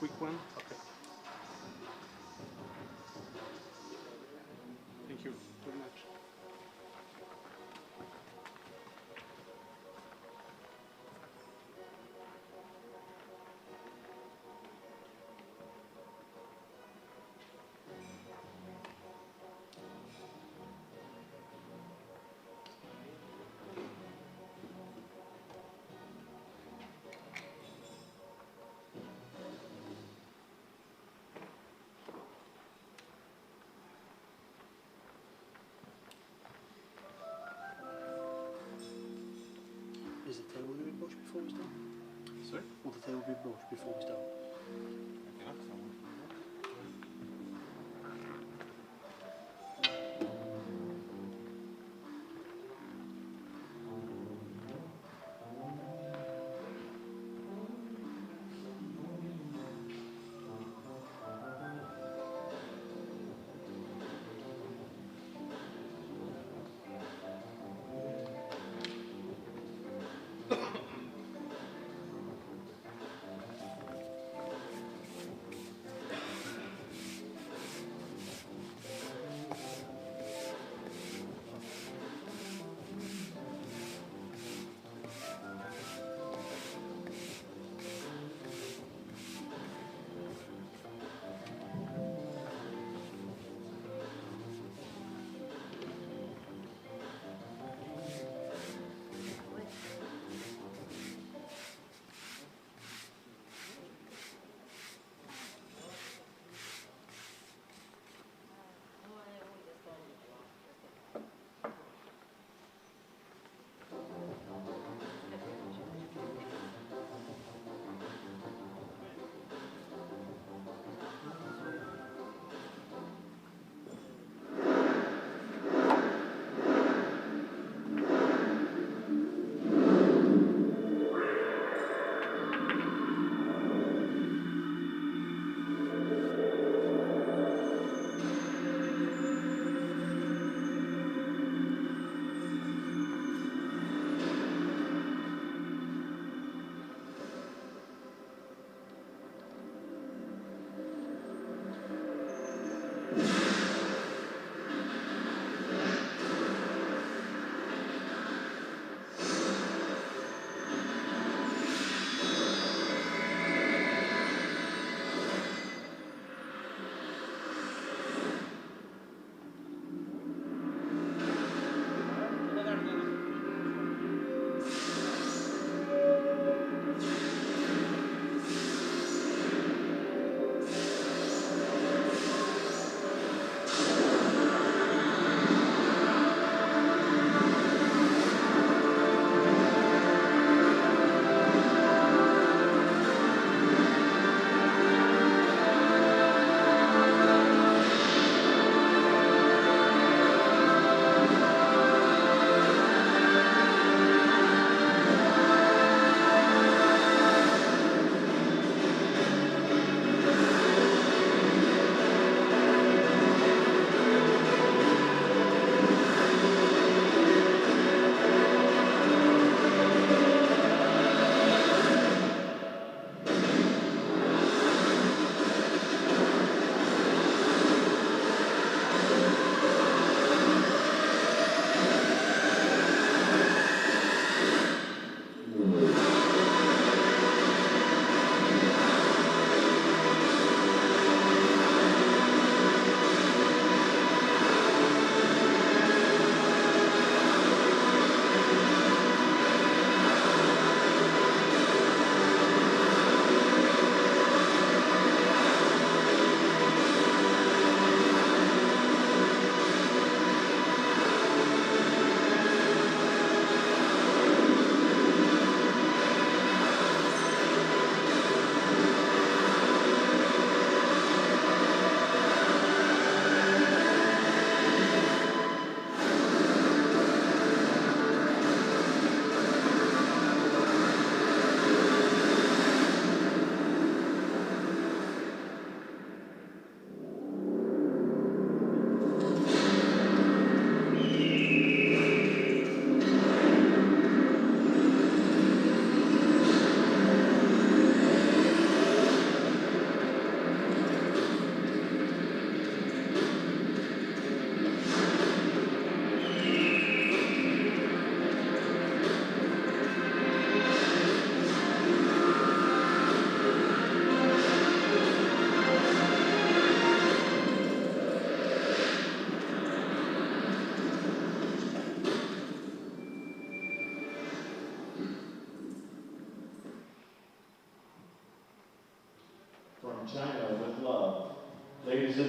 quick one. Okay. Thank you very much. Is the table going to be brushed before we start? Sorry? Will the table be brushed before we start? I cannot.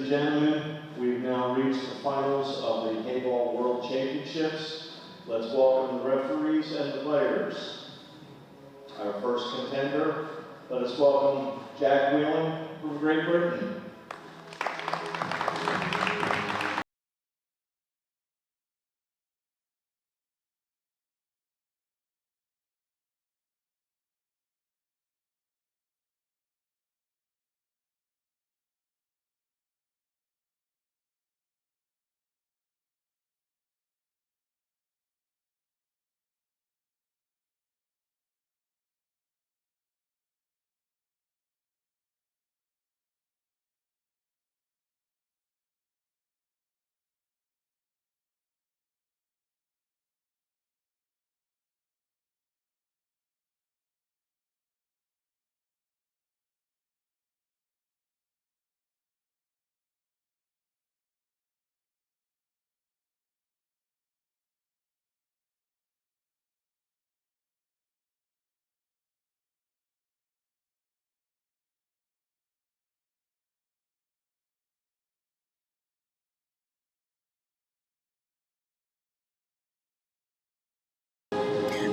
and gentlemen, we've now reached the finals of the HEYBALL World Championships. Let's welcome the referees and the players. Our first contender, let us welcome Jack Whelan from Great Britain.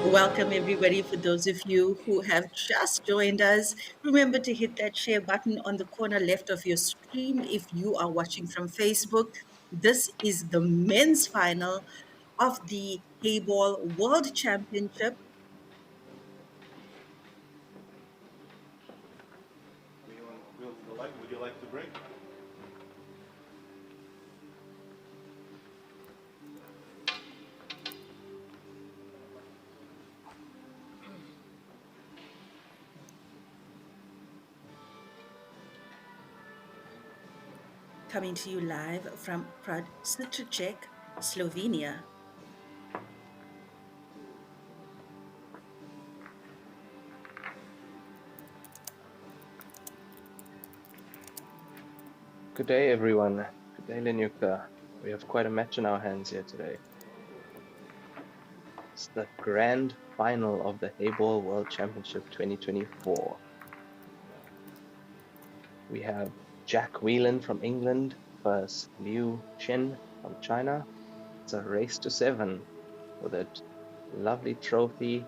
Welcome, everybody. For those of you who have just joined us, remember to hit that share button on the corner left of your stream if you are watching from Facebook. This is the men's final of the HEYBALL World Championship. Would you like to break? Coming to you live from Prague, Slovenia. Good day, everyone. Good day, Lenyuka. We have quite a match in our hands here today. It's the grand final of the HEYBALL World Championship 2024. We have Jack Whelan from England versus Liu Chen from China. It's a race to 7 with a lovely trophy,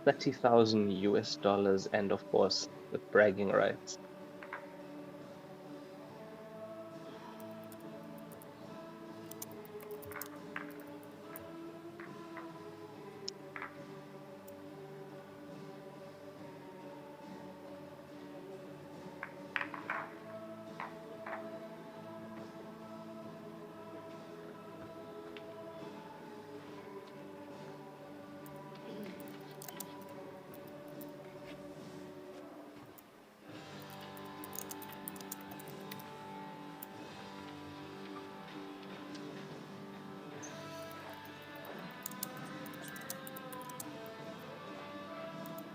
30,000 US dollars, and of course, with bragging rights.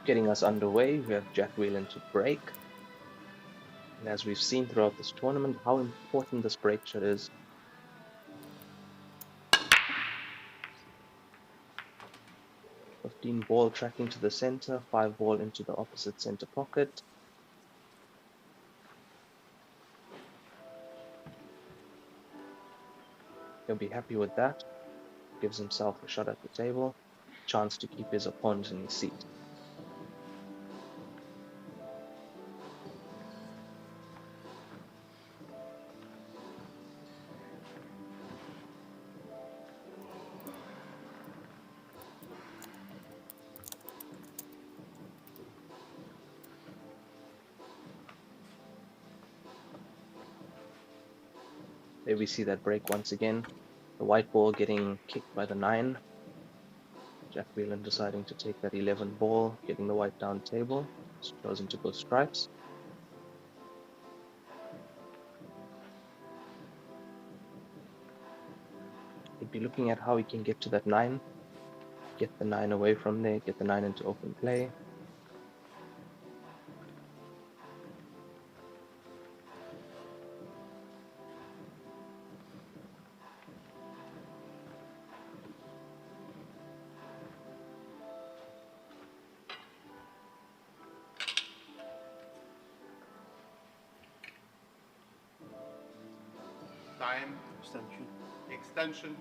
Getting us underway, we have Jack Whelan to break. And as we've seen throughout this tournament, how important this break shot is. "15" ball tracking to the center, 5 ball into the opposite center pocket. He'll be happy with that. Gives himself a shot at the table, chance to keep his opponent in his seat. There we see that break once again. The white ball getting kicked by the 9. Jack Whelan deciding to take that 11 ball, getting the white down table. He's chosen to go stripes. He'd be looking at how he can get to that 9. Get the 9 away from there, get the 9 into open play. Extension. Extension.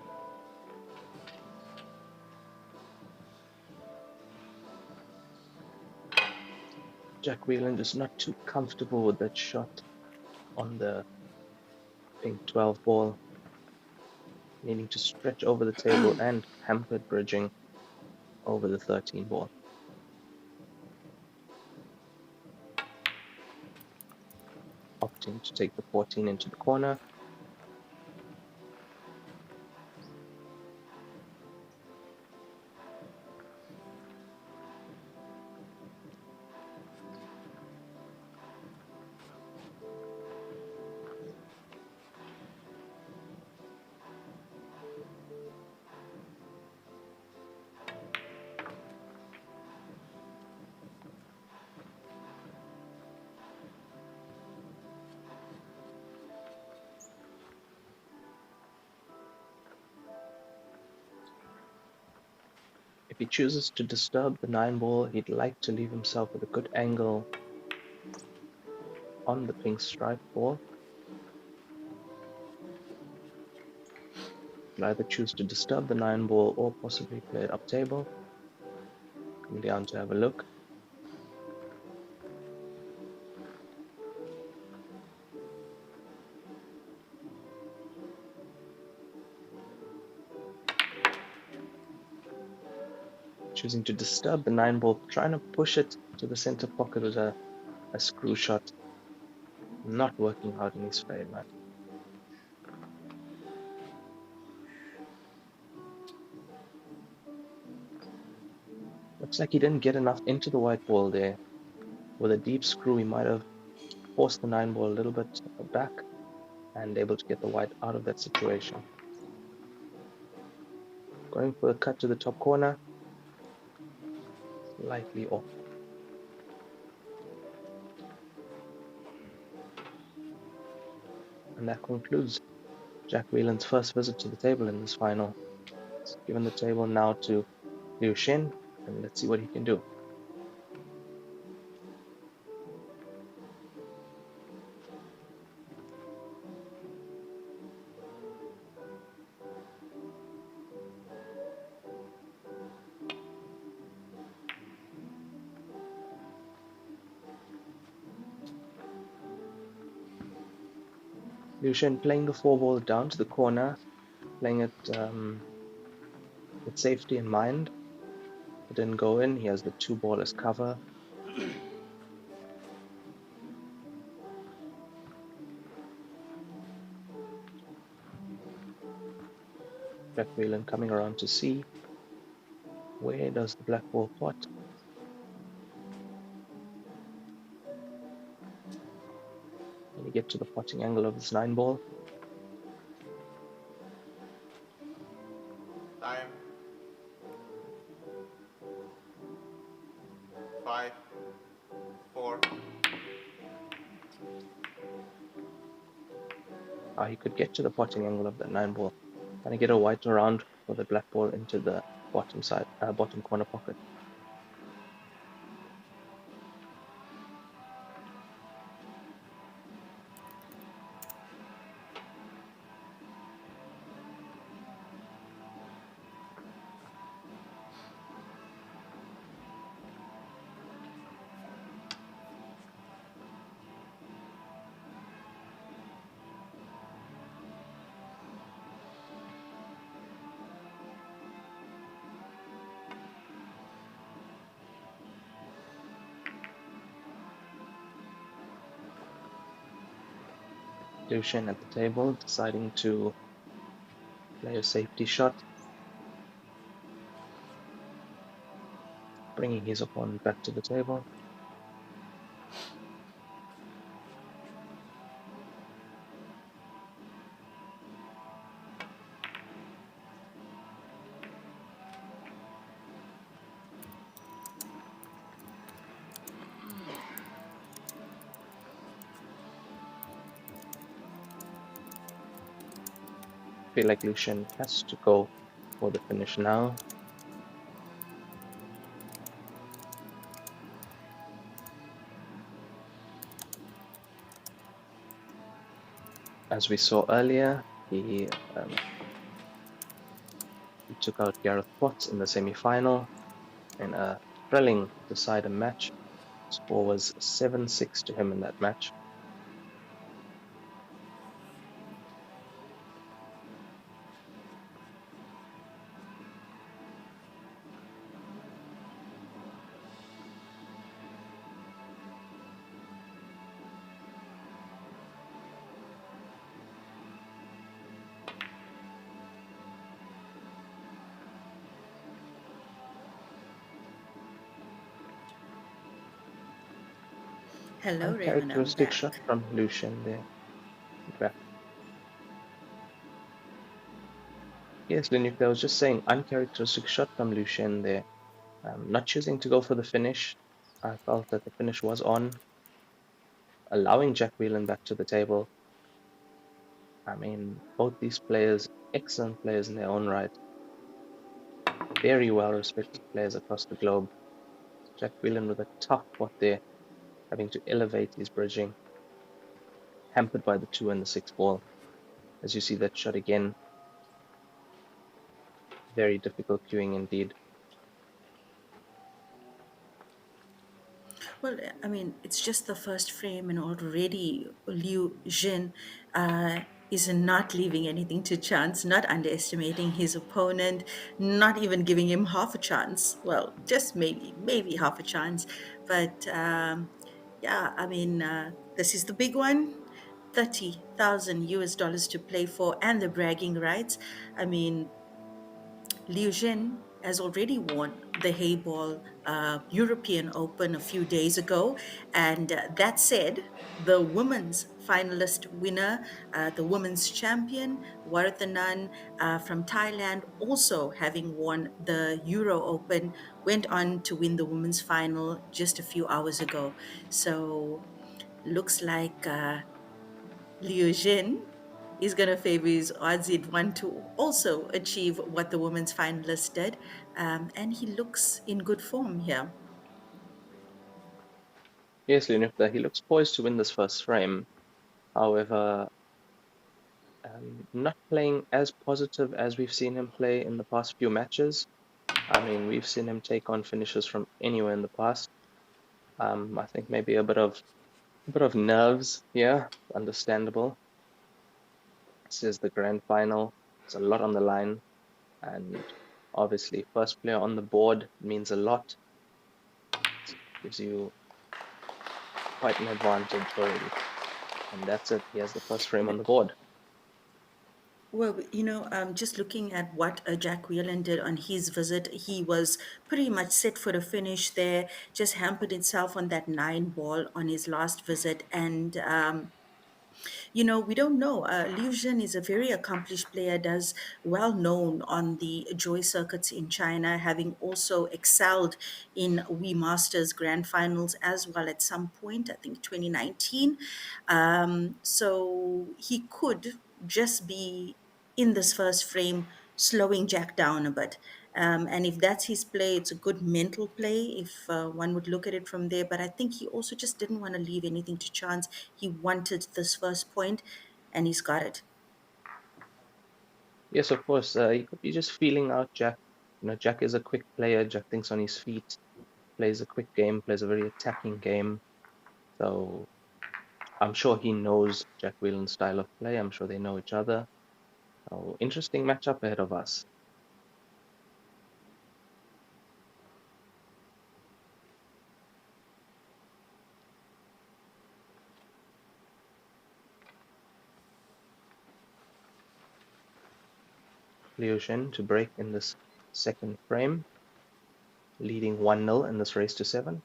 Jack Whelan is not too comfortable with that shot on the pink 12 ball, needing to stretch over the table and hampered bridging over the 13 ball. Opting to take the 14 into the corner. If he chooses to disturb the 9 ball, he'd like to leave himself with a good angle on the pink stripe ball. He'll either choose to disturb the 9 ball or possibly play it up table. Come down to have a look. Choosing to disturb the 9 ball, trying to push it to the center pocket with a screw shot. Not working out in his favor. Looks like he didn't get enough into the white ball there. With a deep screw, he might have forced the 9 ball a little bit back and able to get the white out of that situation. Going for a cut to the top corner. Slightly off. And that concludes Jack Whelan's first visit to the table in this final. He's given the table now to Liu Xin, and let's see what he can do. Liu Xin playing the 4 ball down to the corner, playing it with safety in mind. It didn't go in, he has the 2 ball as cover. Jack Whelan coming around to see where does the black ball pot. Can he get to the potting angle of this 9 ball? Time. 5, 4. He could get to the potting angle of that 9 ball. Trying to get a white around for the black ball into the bottom side, bottom corner pocket. Liu Xin at the table, deciding to play a safety shot, bringing his opponent back to the table. I feel like Liu Xin has to go for the finish now. As we saw earlier, He, he took out Gareth Potts in the semi-final in a thrilling decider match. Score was 7-6 to him in that match. Hello, Raymond. I'm Uncharacteristic back. shot from Lucian there. Back. Yes, Linuk, I was just saying, uncharacteristic shot from Lucian there. Not choosing to go for the finish. I felt that the finish was on, allowing Jack Whelan back to the table. I mean, both these players, excellent players in their own right. Very well respected players across the globe. Jack Whelan with a tough pot there, having to elevate his bridging, hampered by the 2 and the 6 ball. As you see that shot again, very difficult cueing indeed. Well, I mean, it's just the first frame, and already Liu Jin is not leaving anything to chance, not underestimating his opponent, not even giving him half a chance. Well, just maybe half a chance. But yeah, I mean, this is the big one. 30,000 US dollars to play for, and the bragging rights. I mean, Liu Jin has already won the HEYBALL European Open a few days ago. And that said, the women's finalist winner, the women's champion, Warathanan from Thailand, also having won the Euro Open, went on to win the women's final just a few hours ago. So looks like Liu Jin is going to favor his odds. He'd want to also achieve what the women's finalist did. And he looks in good form here. Yes, Linuk, he looks poised to win this first frame. However, not playing as positive as we've seen him play in the past few matches. I mean, we've seen him take on finishes from anywhere in the past. I think maybe a bit of nerves here, understandable. This is the grand final. It's a lot on the line, and obviously, first player on the board means a lot. It gives you quite an advantage already, and that's it. He has the first frame on the board. Well, just looking at what Jack Whelan did on his visit, he was pretty much set for the finish there, just hampered himself on that 9 ball on his last visit. And we don't know. Liu Jin is a very accomplished player, does well known on the joy circuits in China, having also excelled in Wii Masters Grand Finals as well at some point, I think 2019. So he could just be in this first frame, slowing Jack down a bit. And if that's his play, it's a good mental play if one would look at it from there. But I think he also just didn't want to leave anything to chance. He wanted this first point, and he's got it. Yes, of course. He could be just feeling out Jack. Jack is a quick player. Jack thinks on his feet, plays a quick game, plays a very attacking game. So I'm sure he knows Jack Whelan's style of play. I'm sure they know each other. So interesting matchup ahead of us. Liu Shen to break in this second frame, leading 1-0 in this race to 7.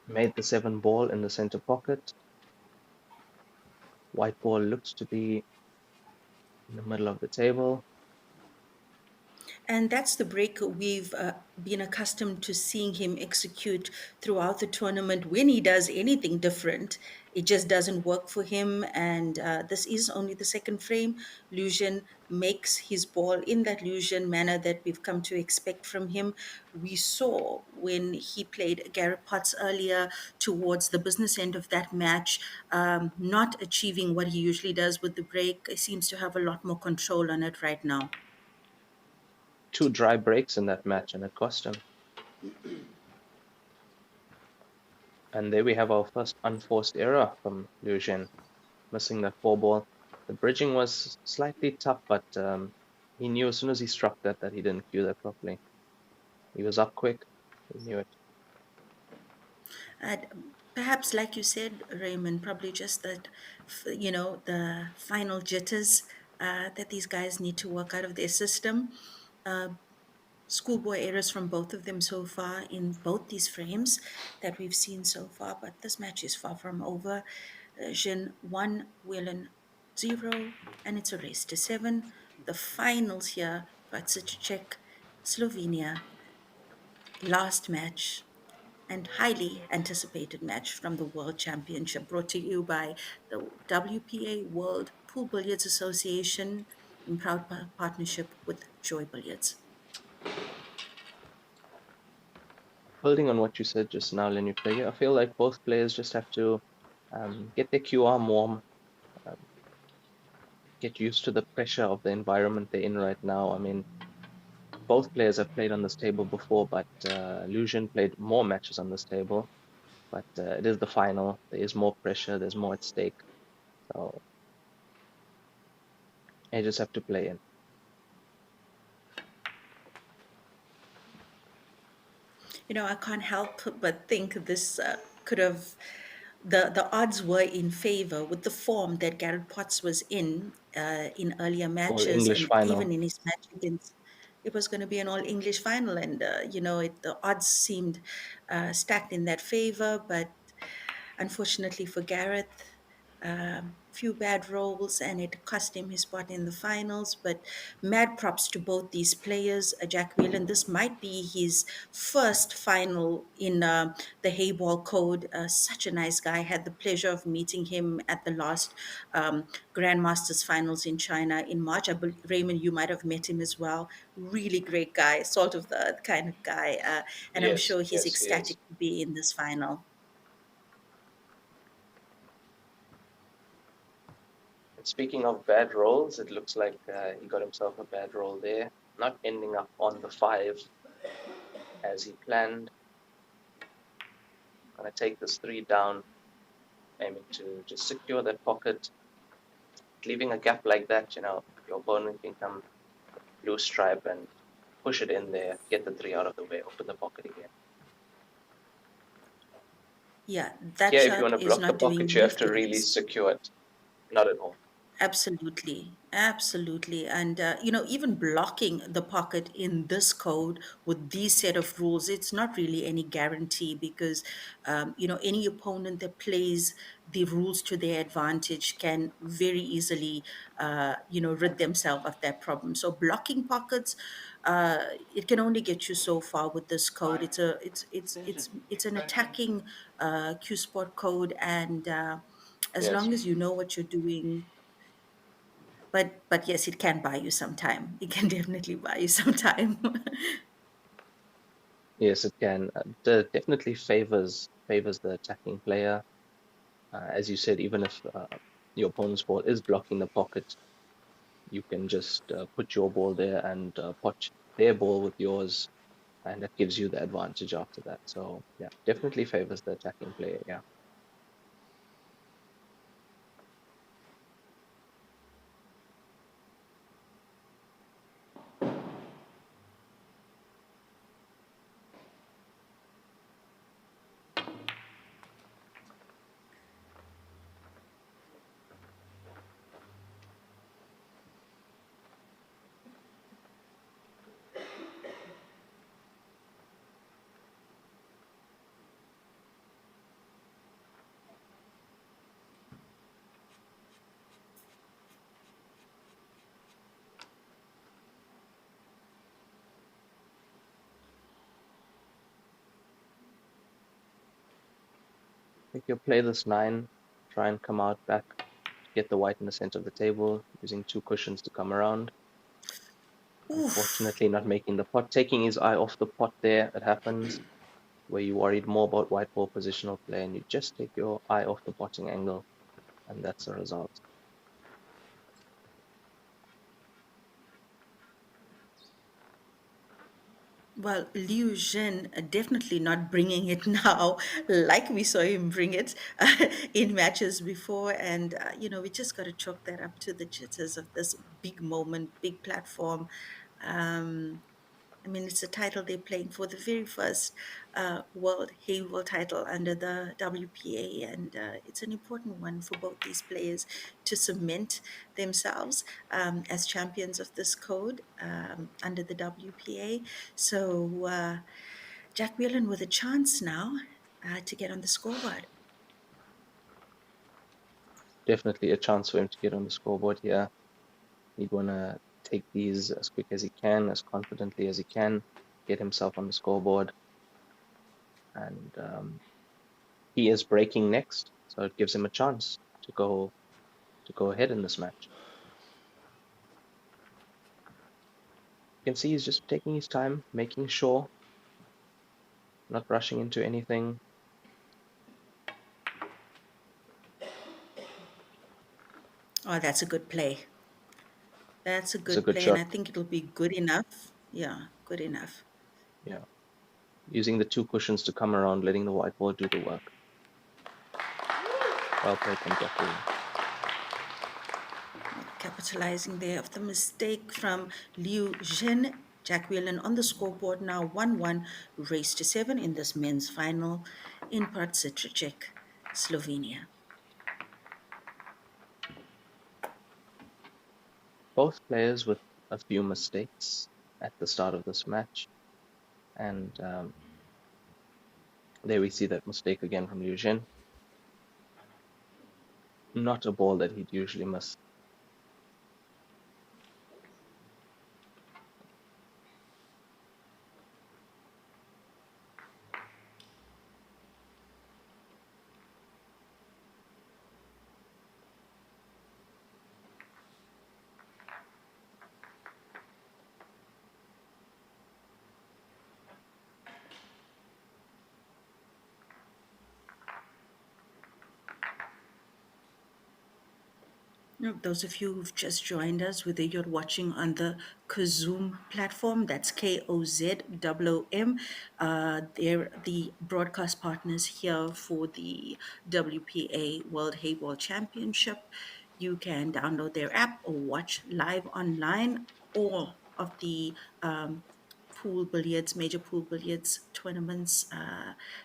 Made the 7 ball in the center pocket. White ball looks to be in the middle of the table. And that's the break we've been accustomed to seeing him execute throughout the tournament. When he does anything different, it just doesn't work for him. And this is only the second frame. Lucian makes his ball in that Lucian manner that we've come to expect from him. We saw when he played Garrett Potts earlier towards the business end of that match, not achieving what he usually does with the break. He seems to have a lot more control on it right now. 2 dry breaks in that match, and it cost him. And there we have our first unforced error from Liu Jin, missing that 4-ball. The bridging was slightly tough, but he knew as soon as he struck that he didn't cue that properly. He was up quick. He knew it. And perhaps, like you said, Raymond, probably just that, the final jitters that these guys need to work out of their system. Schoolboy errors from both of them so far in both these frames that we've seen so far, but this match is far from over. Jin 1, WHELAN 0, and it's a race to 7. The finals here, Czech, Slovenia, last match and highly anticipated match from the World Championship, brought to you by the WPA World Pool Billiards Association in proud partnership with Joy Billiards. Building on what you said just now, Lenny Player, I feel like both players just have to get their QR warm, um, get used to the pressure of the environment they're in right now. I mean, both players have played on this table before, but Liu Jin played more matches on this table. But it is the final. There is more pressure. There's more at stake. So I just have to play in. I can't help but think this could have. The odds were in favor with the form that Garrett Potts was in earlier All matches, English and final. even in his match against. It was going to be an all English final, and the odds seemed stacked in that favor. But unfortunately for Gareth, few bad rolls, and it cost him his spot in the finals. But mad props to both these players. Jack Whelan, this might be his first final in the HEYBALL code. Such a nice guy. Had the pleasure of meeting him at the last Grandmasters finals in China in March. I believe, Raymond, you might have met him as well. Really great guy, salt of the earth kind of guy. And I'm Yes, sure he's yes, he is. ecstatic to be in this final. And speaking of bad rolls, it looks like he got himself a bad roll there, not ending up on the 5 as he planned. Gonna take this 3 down, aiming to just secure that pocket. Leaving a gap like that, your opponent can come blue stripe and push it in there, get the 3 out of the way, open the pocket again. Yeah, that Here, if you want shot to is block the not doing pocket, you any have to really favors. secure it. Not at all. Absolutely, absolutely. And, even blocking the pocket in this code with these set of rules, it's not really any guarantee because, any opponent that plays the rules to their advantage can very easily, rid themselves of that problem. So blocking pockets, it can only get you so far with this code. It's an attacking Q Sport code, and as Yes. long as you know what you're doing, but yes, it can buy you some time. It can definitely buy you some time. Yes, it can. Definitely favors the attacking player. As you said, even if your opponent's ball is blocking the pocket, you can just put your ball there and pot their ball with yours, and that gives you the advantage after that. So yeah, definitely favors the attacking player. Yeah. Make your play this 9. Try and come out back. Get the white in the center of the table, using 2 cushions to come around. Oof. Unfortunately, not making the pot, taking his eye off the pot there. It happens where you worried more about white ball positional play and you just take your eye off the potting angle, and that's the result. Well, Liu Zhen definitely not bringing it now, like we saw him bring it in matches before. And, we just got to chalk that up to the jitters of this big moment, big platform. Um, I mean, it's a title they're playing for, the very first World HEYBALL title under the WPA, and it's an important one for both these players to cement themselves as champions of this code under the WPA. So Jack Whelan with a chance now to get on the scoreboard. Definitely a chance for him to get on the scoreboard here. He'd want to take these as quick as he can, as confidently as he can, get himself on the scoreboard. And he is breaking next, so it gives him a chance to go ahead in this match. You can see he's just taking his time, making sure, not rushing into anything. Oh, that's a good play. That's a It's a good good play, and shot. I think it'll be good enough. Yeah, good enough. Yeah. Using the 2 cushions to come around, letting the white ball do the work. Well played from Jack Whelan. Capitalizing there of the mistake from Liu Zhen. Jack Whelan on the scoreboard now 1-1, race to 7 in this men's final in Partsitricek, Slovenia. Both players with a few mistakes at the start of this match. And there we see that mistake again from Liu Zhen. Not a ball that he'd usually miss. Now, those of you who've just joined us, whether you're watching on the Kozoom platform, that's Kozoom, they're the broadcast partners here for the WPA World HEYBALL Championship. You can download their app or watch live online all of the pool billiards, major pool billiards tournaments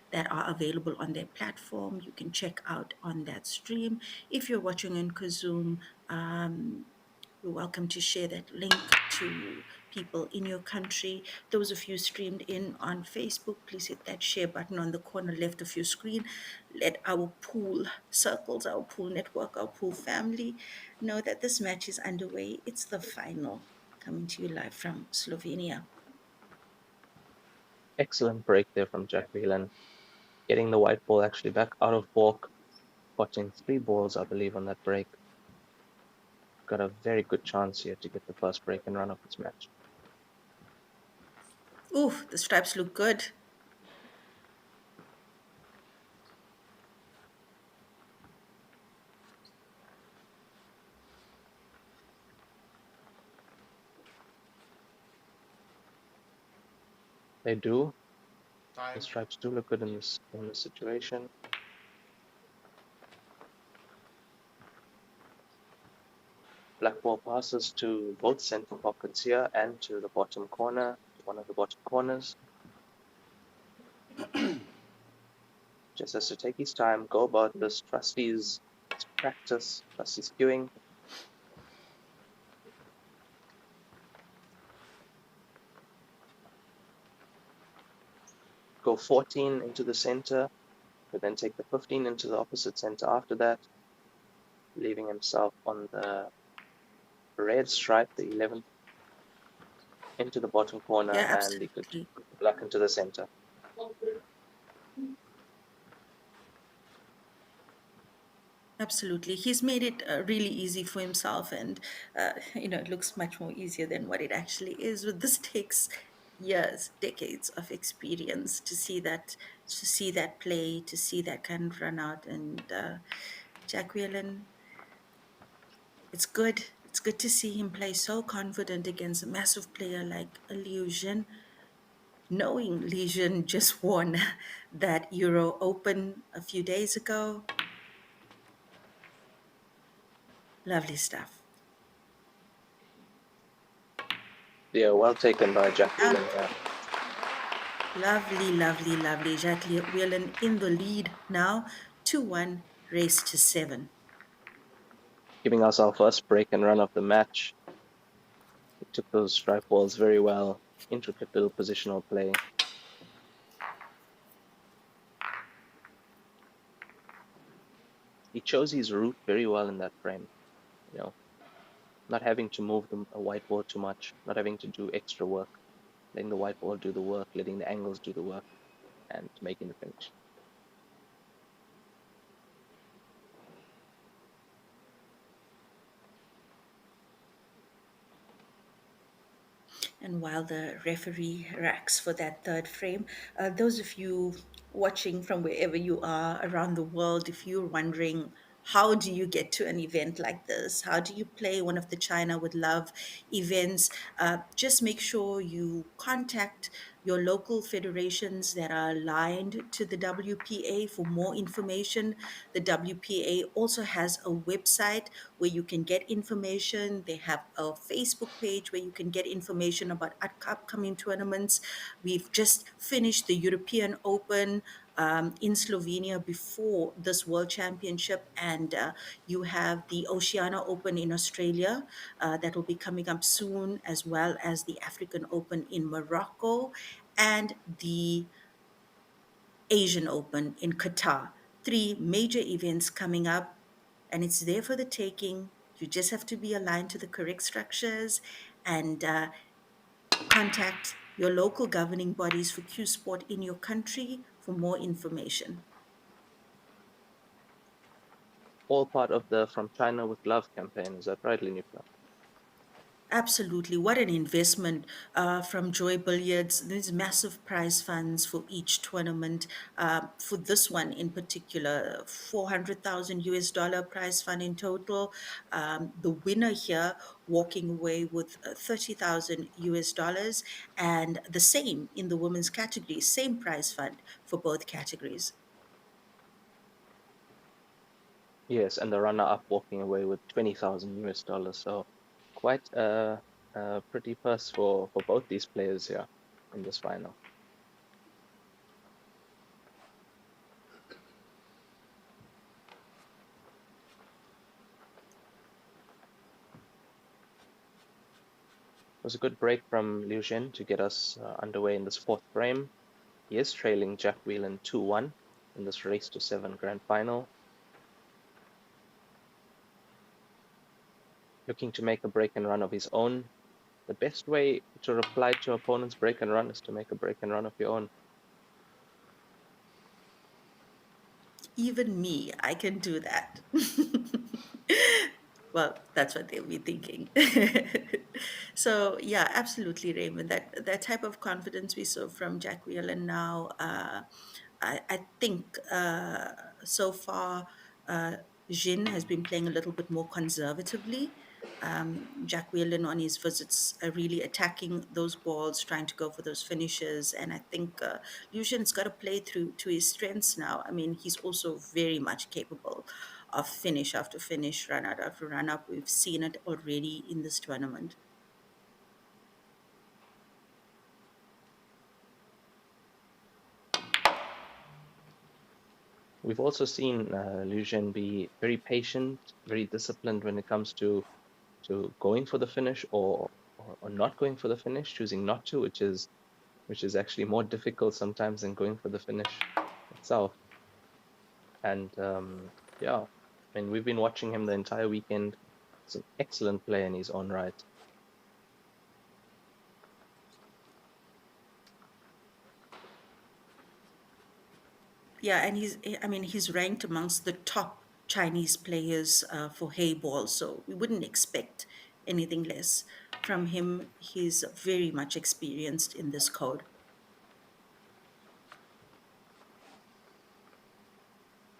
that are available on their platform. You can check out on that stream. If you're watching on Kozoom, you're welcome to share that link to people in your country. Those of you streamed in on Facebook, please hit that share button on the corner left of your screen. Let our pool circles, our pool network, our pool family know that this match is underway. It's the final, coming to you live from Slovenia. Excellent break there from Jack Whelan. Getting the white ball actually back out of balk. Potting 3 balls, I believe, on that break. Got a very good chance here to get the first break and run of this match. Ooh, the stripes look good. They do. Time. The stripes do look good in this situation. Black ball passes to both center pockets here and to the bottom corner, to one of the bottom corners. Just has to take his time, go about this, trust his practice, trust his cueing. Go 14 into the center, but then take the 15 into the opposite center after that, leaving himself on the red stripe, the 11th, into the bottom corner, Yeah, and the good absolutely. black into the center. Absolutely. He's made it really easy for himself, and it looks much more easier than what it actually is. But this takes years, decades of experience to see that play, to see that kind of run out. And Jack Whelan, it's good. It's good to see him play so confident against a massive player like Illusion, knowing Legion just won that Euro Open a few days ago. Lovely stuff. Yeah, well taken by Jack Um, Whelan. Yeah. Lovely, lovely, lovely. Jack Whelan in the lead now, 2-1, race to 7. Giving us our first break and run of the match. He took those strike balls very well. Intricate little positional play. He chose his route very well in that frame. You know, not having to move a white ball too much, not having to do extra work, letting the white ball do the work, letting the angles do the work, and making the finish. And while the referee racks for that third frame, those of you watching from wherever you are around the world, if you're wondering, how do you get to an event like this? How do you play one of the China with Love events? Just make sure you contact your local federations that are aligned to the WPA for more information. The WPA also has a website where you can get information. They have a Facebook page where you can get information about upcoming tournaments. We've just finished the European Open in Slovenia before this World Championship, and you have the Oceania Open in Australia that will be coming up soon, as well as the African Open in Morocco and the Asian Open in Qatar. Three major events coming up, and it's there for the taking. You just have to be aligned to the correct structures and contact your local governing bodies for Q Sport in your country for more information. All part of the From China with Love campaign. Is that right, Linufla? Absolutely. What an investment from Joy Billiards. There's massive prize funds for each tournament. For this one in particular, 400,000 US dollar prize fund in total. The winner here walking away with 30,000 US dollars, and the same in the women's category, same prize fund for both categories. Yes, and the runner-up walking away with 20,000 US dollars. So quite a pretty purse for both these players here in this final. It was a good break from Liu Zhen to get us underway in this fourth frame. He is trailing Jack Whelan 2-1 in this race to 7 grand final. Looking to make a break and run of his own. The best way to reply to opponent's break and run is to make a break and run of your own. Even me, I can do that. Well, that's what they'll be thinking. So yeah, absolutely, Raymond. That type of confidence we saw from Jack Whelan now, I think so far, Jin has been playing a little bit more conservatively. Jack Whelan on his visits are really attacking those balls, trying to go for those finishes. And I think Lucian's got to play through to his strengths now. I mean, he's also very much capable of finish after finish, run out after run up. We've seen it already in this tournament. We've also seen Liu Zhen be very patient, very disciplined when it comes to going for the finish or not going for the finish, choosing not to, which is actually more difficult sometimes than going for the finish itself. And yeah, I mean, we've been watching him the entire weekend. It's an excellent play in his own right. Yeah, and he's ranked amongst the top Chinese players for HEYBALL, so we wouldn't expect anything less from him. He's very much experienced in this code.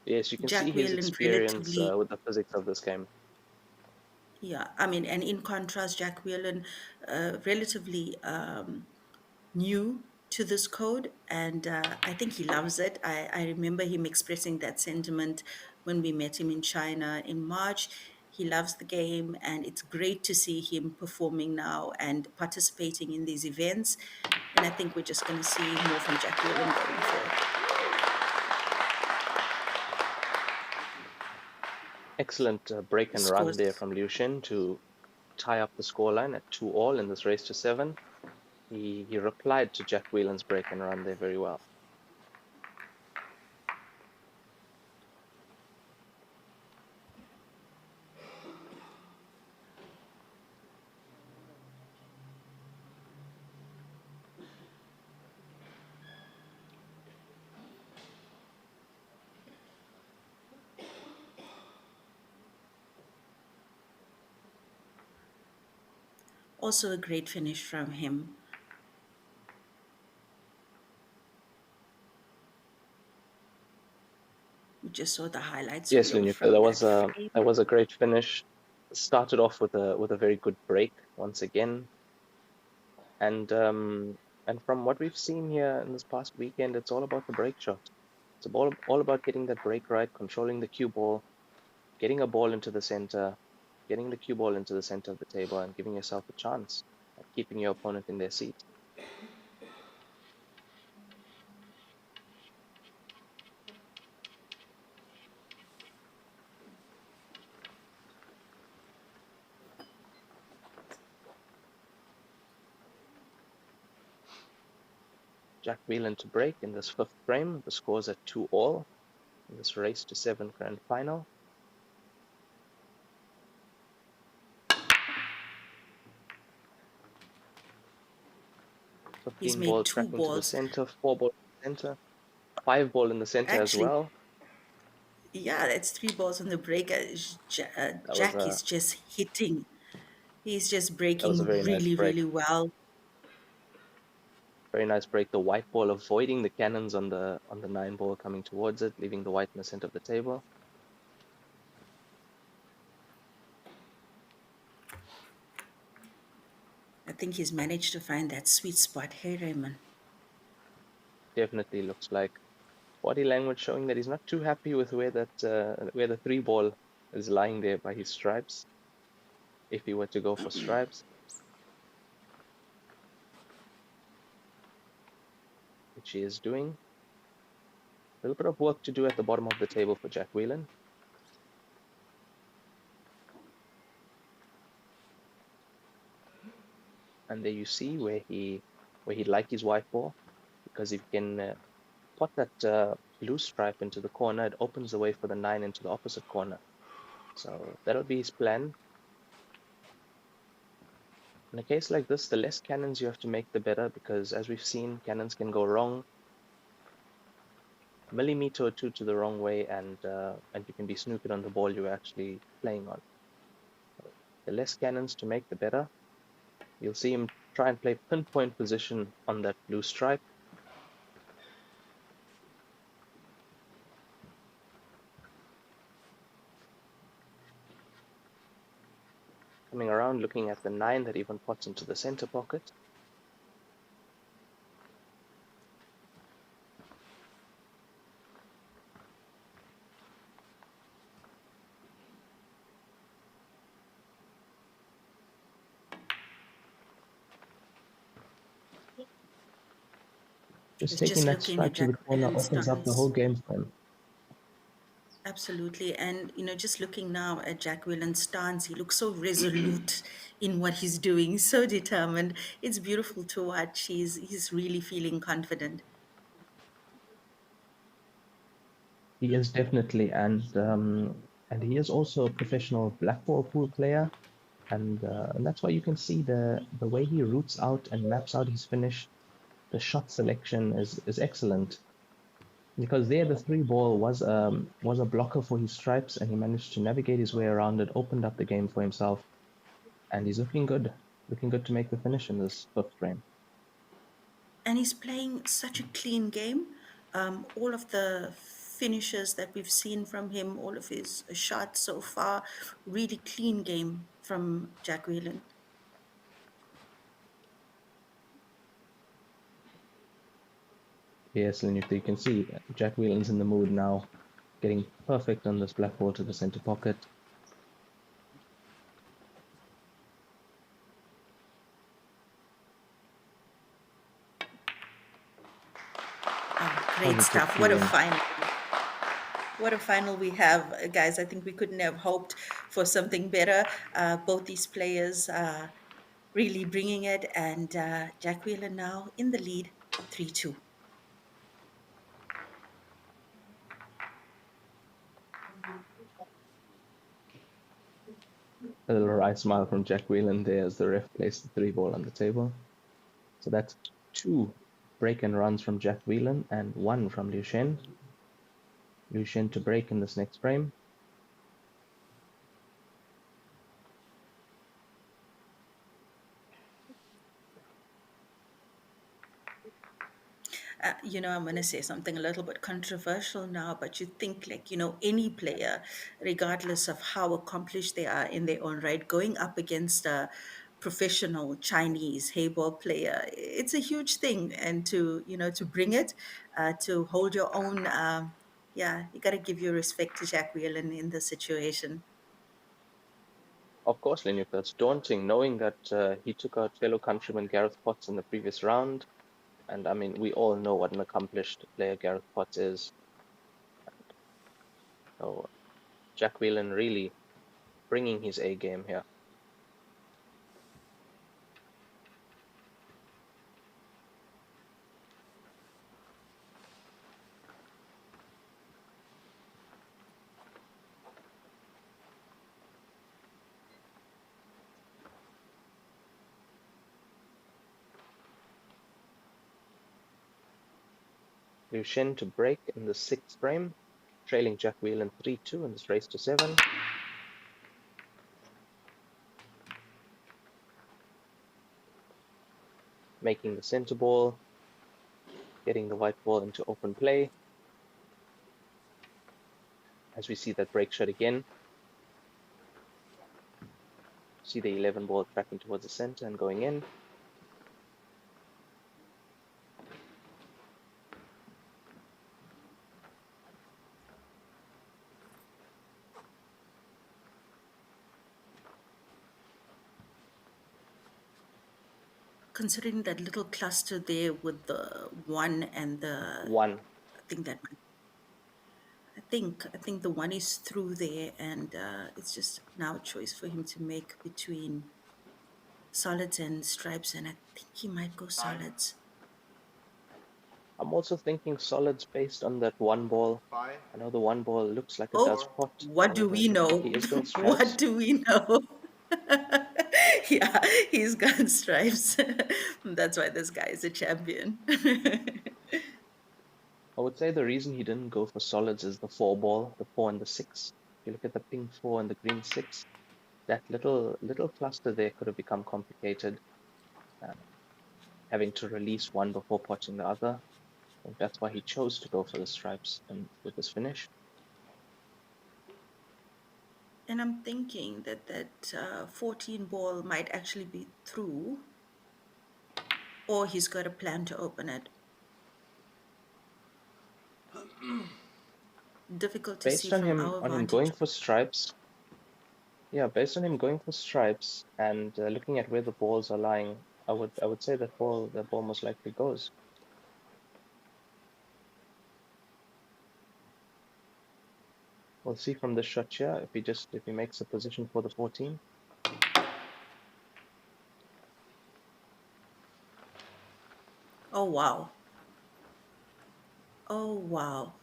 Yes, you can see Jack his Whelan experience relatively, with the physics of this game. yeah, I mean, and in contrast, Jack Whelan relatively new to this code, and I think he loves it. I remember him expressing that sentiment when we met him in China in March. He loves the game, and it's great to see him performing now and participating in these events. And I think we're just going to see more from Jack Whelan going forward. Excellent break The and run scores. there from Liu Shin to tie up the scoreline at 2-all in this race to 7. He replied to Jack Whelan's break and run there very well. Also a great finish from him. We just saw the highlights Yes, reel Lunuka, from that frame. that was a great finish. Started off with a very good break once again, and from what we've seen here in this past weekend, it's all about the break shot. It's all about getting that break right, controlling the cue ball, getting a ball into the center, getting the cue ball into the center of the table, and giving yourself a chance at keeping your opponent in their seat. Jack Whelan to break in this 5th frame. The score's at 2-all in this race to 7 grand final. He's 15 ball made two tracking to the balls. center, 4 ball in the center, 5 ball in the center as Actually, well. yeah, that's three balls on the break. That was Jack a is just hitting. He's just that was a breaking very nice really, break. really well. Very nice break. The white ball avoiding the cannons on the 9 ball coming towards it, leaving the white in the center of the table. I think he's managed to find that sweet spot. Hey, Raymond. Definitely looks like body language showing that he's not too happy with where the 3 ball is lying there by his stripes. If he were to go for stripes, which he is doing. A little bit of work to do at the bottom of the table for Jack Whelan. And there you see where he'd like his white ball, because if he can pot that blue stripe into the corner, it opens the way for the 9 into the opposite corner. So that'll be his plan. In a case like this, the less cannons you have to make, the better, because as we've seen, cannons can go wrong, a millimeter or two to the wrong way, and you can be snookered on the ball you're actually playing on. So the less cannons to make, the better. You'll see him try and play pinpoint position on that blue stripe. Coming around, looking at the 9 that even pots into the center pocket. He's Taking just that looking at stripe to Jack the corner Whelan's opens up the stance. whole game for him. Absolutely. And, just looking now at Jack Whelan's stance, he looks so resolute in what he's doing, so determined. It's beautiful to watch. He's really feeling confident. He is definitely, and he is also a professional blackball pool player, and that's why you can see the way he roots out and maps out his finish. The shot selection is excellent. because there the 3 ball was a blocker for his stripes, and he managed to navigate his way around it, opened up the game for himself, and he's looking good to make the finish in this 5th frame. And he's playing such a clean game. All of the finishes that we've seen from him, all of his shots so far, really clean game from Jack Whelan. Yes, Linux, you can see Jack Whelan's in the mood now, getting perfect on this black ball to the center pocket. Great Positive stuff. What a feeling. final. What a final we have, guys. I think we couldn't have hoped for something better. Both these players are really bringing it, and Jack Whelan now in the lead, 3-2. A little wry smile from Jack Whelan there as the ref placed the 3 ball on the table. So that's 2 break and runs from Jack Whelan and 1 from Liu Shen. Liu Shen to break in this next frame. I'm going to say something a little bit controversial now, but you think, like, any player, regardless of how accomplished they are in their own right, going up against a professional Chinese HEYBALL player, it's a huge thing. And to bring it, to hold your own, you got to give your respect to Jack Whelan in this situation. Of course, Linux, that's daunting, knowing that he took out fellow countryman Gareth Potts in the previous round. And I mean, we all know what an accomplished player Gareth Potts is. So Jack Whelan really bringing his A game here. Liu Shen to break in the 6th frame, trailing Jack Whelan 3-2 in this race to 7. Making the center ball, getting the white ball into open play. As we see that break shot again. See the 11 ball tracking towards the center and going in. Considering that little cluster there with the 1 and the 1. I think the 1 is through there, and it's just now a choice for him to make between solids and stripes, and I think he might go solids. I'm also thinking solids based on that 1 ball. 5, I know the 1 ball looks like it Oh, does pot. what do we know? He is going What stripes. do we know? Yeah, he's got stripes. That's why this guy is a champion. I would say the reason he didn't go for solids is the 4 ball, the 4 and the 6. If you look at the pink 4 and the green 6, that little cluster there could have become complicated. Having to release one before potting the other. I think that's why he chose to go for the stripes and with this finish. And I'm thinking that 14 ball might actually be through, or he's got a plan to open it. Difficult to see Based on from him our on him vantage. going for stripes, yeah, based on him going for stripes and looking at where the balls are lying, I would say that ball most likely goes. We'll see from this shot here if he makes a position for the 14. Oh wow. Oh wow.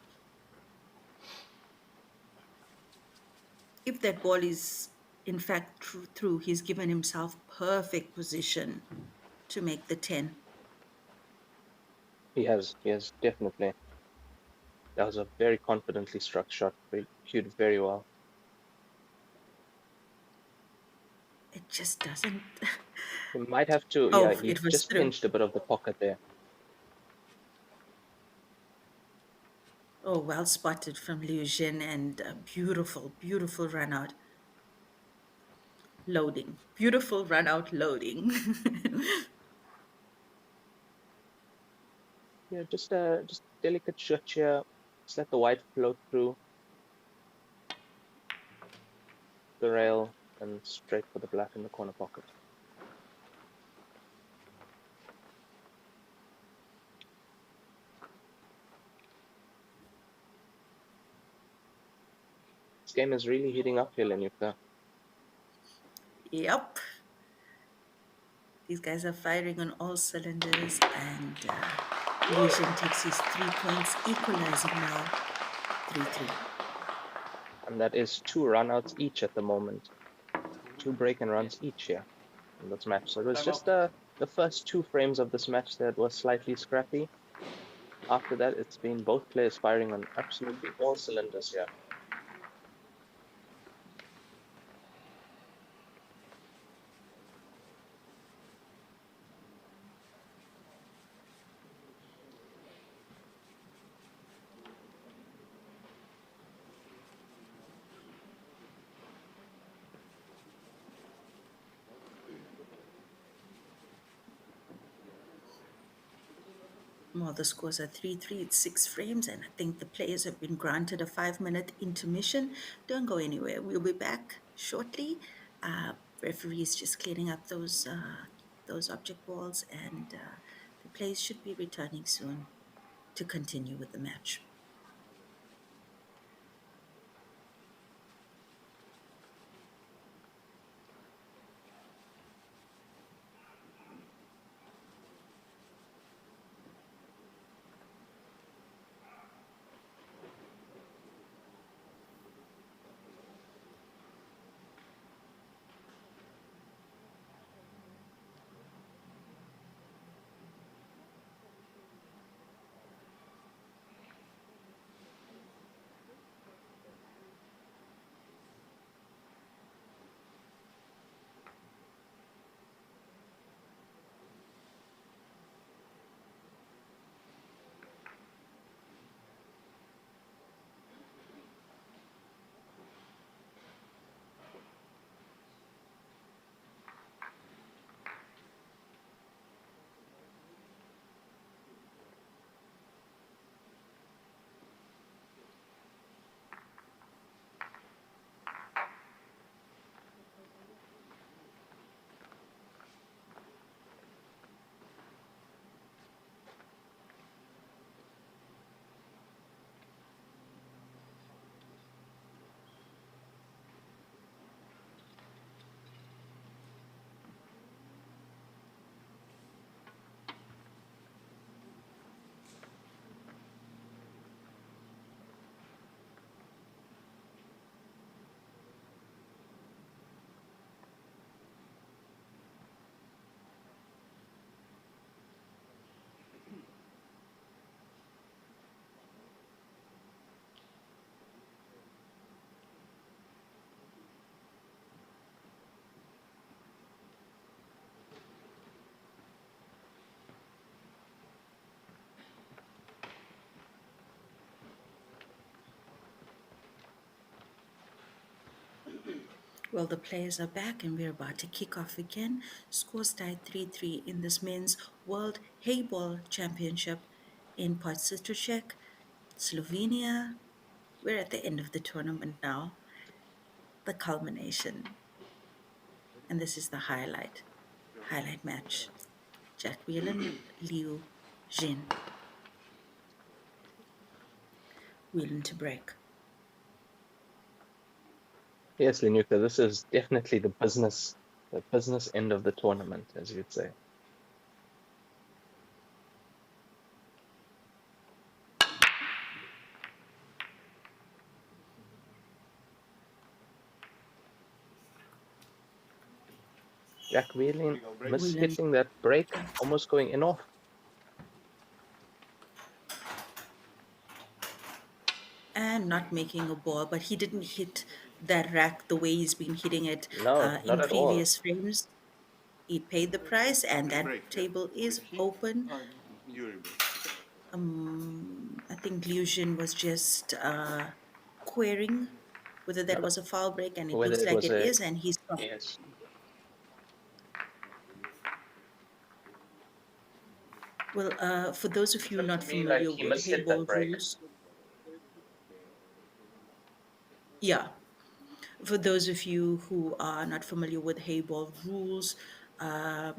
If that ball is in fact through, he's given himself perfect position to make the 10. He has definitely. That was a very confidently struck shot, cued very well. It just doesn't. He might have to, Oh, yeah, he it was just through. pinched a bit of the pocket there. Oh, well spotted from Liu Jin, and a beautiful, beautiful run out. Loading. Beautiful run out loading. Yeah, just delicate shot here. Just let the white float through the rail and straight for the black in the corner pocket. This game is really heating up here, Lenuka. Yep. These guys are firing on all cylinders, and Liu Jin takes his 3 points, equalizing now 3-3. And that is 2 runouts each at the moment. 2 break and runs each here in this match. So it was just the first 2 frames of this match that was slightly scrappy. After that, it's been both players firing on absolutely all cylinders here. Well, the scores are 3-3. It's 6 frames, and I think the players have been granted a 5-minute intermission. Don't go anywhere. We'll be back shortly. Referees just cleaning up those object balls, and the players should be returning soon to continue with the match. Well, the players are back, and we're about to kick off again. Scores tied 3-3 in this men's World HEYBALL Championship in Podsutricek, Slovenia. We're at the end of the tournament now, the culmination. And this is the highlight match. Jack Whelan, Liu Jin. Whelan to break. Yes, Lenuka, this is definitely the business end of the tournament, as you'd say. Jack Whelan mishitting that break, almost going in off. on not making a ball, but he didn't hit that rack the way he's been hitting it No, in not at all. previous frames. He paid the price, and Free that break, yeah. table is With heat. open. Yuri break. I think Lucian was just querying whether that was a foul break, and it Whether looks it like was it a is, and he's stopped. yes. Well, for those of It you looked not to me like familiar he with mishit that Hayball break. rules, yeah, for those of you who are not familiar with Hayball rules, uh,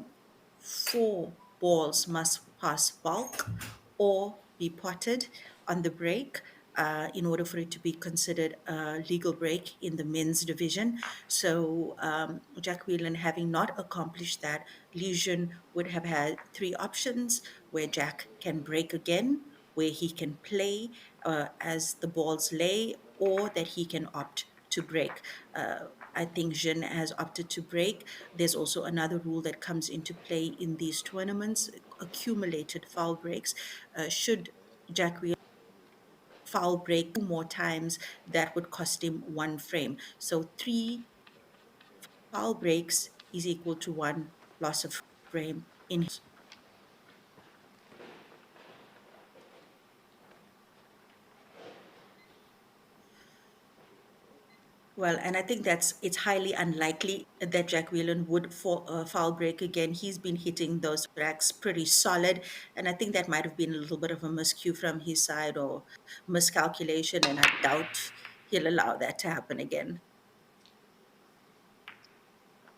4 balls must pass bulk or be potted on the break in order for it to be considered a legal break in the men's division. So, Jack Whelan having not accomplished that, Lesion would have had 3 options where Jack can break again, where he can play as the balls lay, or that he can opt to break. I think Jin has opted to break. There's also another rule that comes into play in these tournaments: accumulated foul breaks. Should Jack Wheel foul break 2 more times, that would cost him 1 frame. So 3 foul breaks is equal to 1 loss of frame in his. Well, and I think it's highly unlikely that Jack Whelan would foul break again. He's been hitting those tracks pretty solid, and I think that might have been a little bit of a miscue from his side or miscalculation, and I doubt he'll allow that to happen again.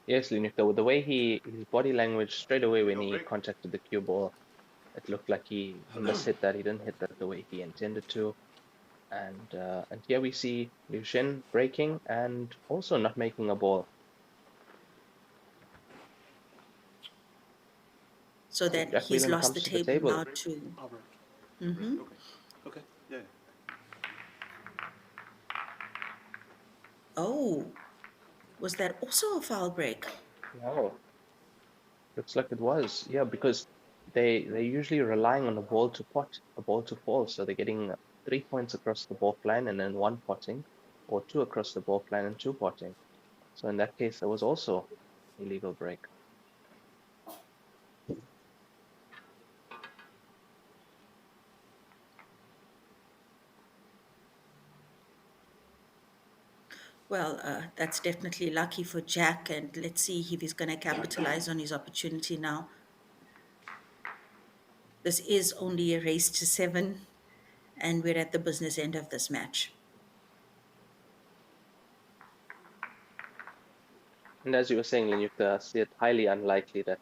Yes, Linux, the way his body language straight away when Legal he break. contacted the cue ball, it looked like he mishit that. He didn't hit that the way he intended to. And here we see Liu Shen breaking and also not making a ball. So that Jack he's Whelan lost the comes to the table table. now to. I'll break. Hmm. Okay. Okay. Yeah. Oh, was that also a foul break? Wow, looks like it was. Yeah, because they're usually relying on a ball to pot, a ball to fall. So they're getting 3 points across the ball line and then 1 potting, or 2 across the ball line and 2 potting. So in that case, there was also a legal break. Well, that's definitely lucky for Jack, and let's see if he's going to capitalize on his opportunity now. This is only a race to 7, and we're at the business end of this match. And as you were saying, Lenyuk, I see it highly unlikely that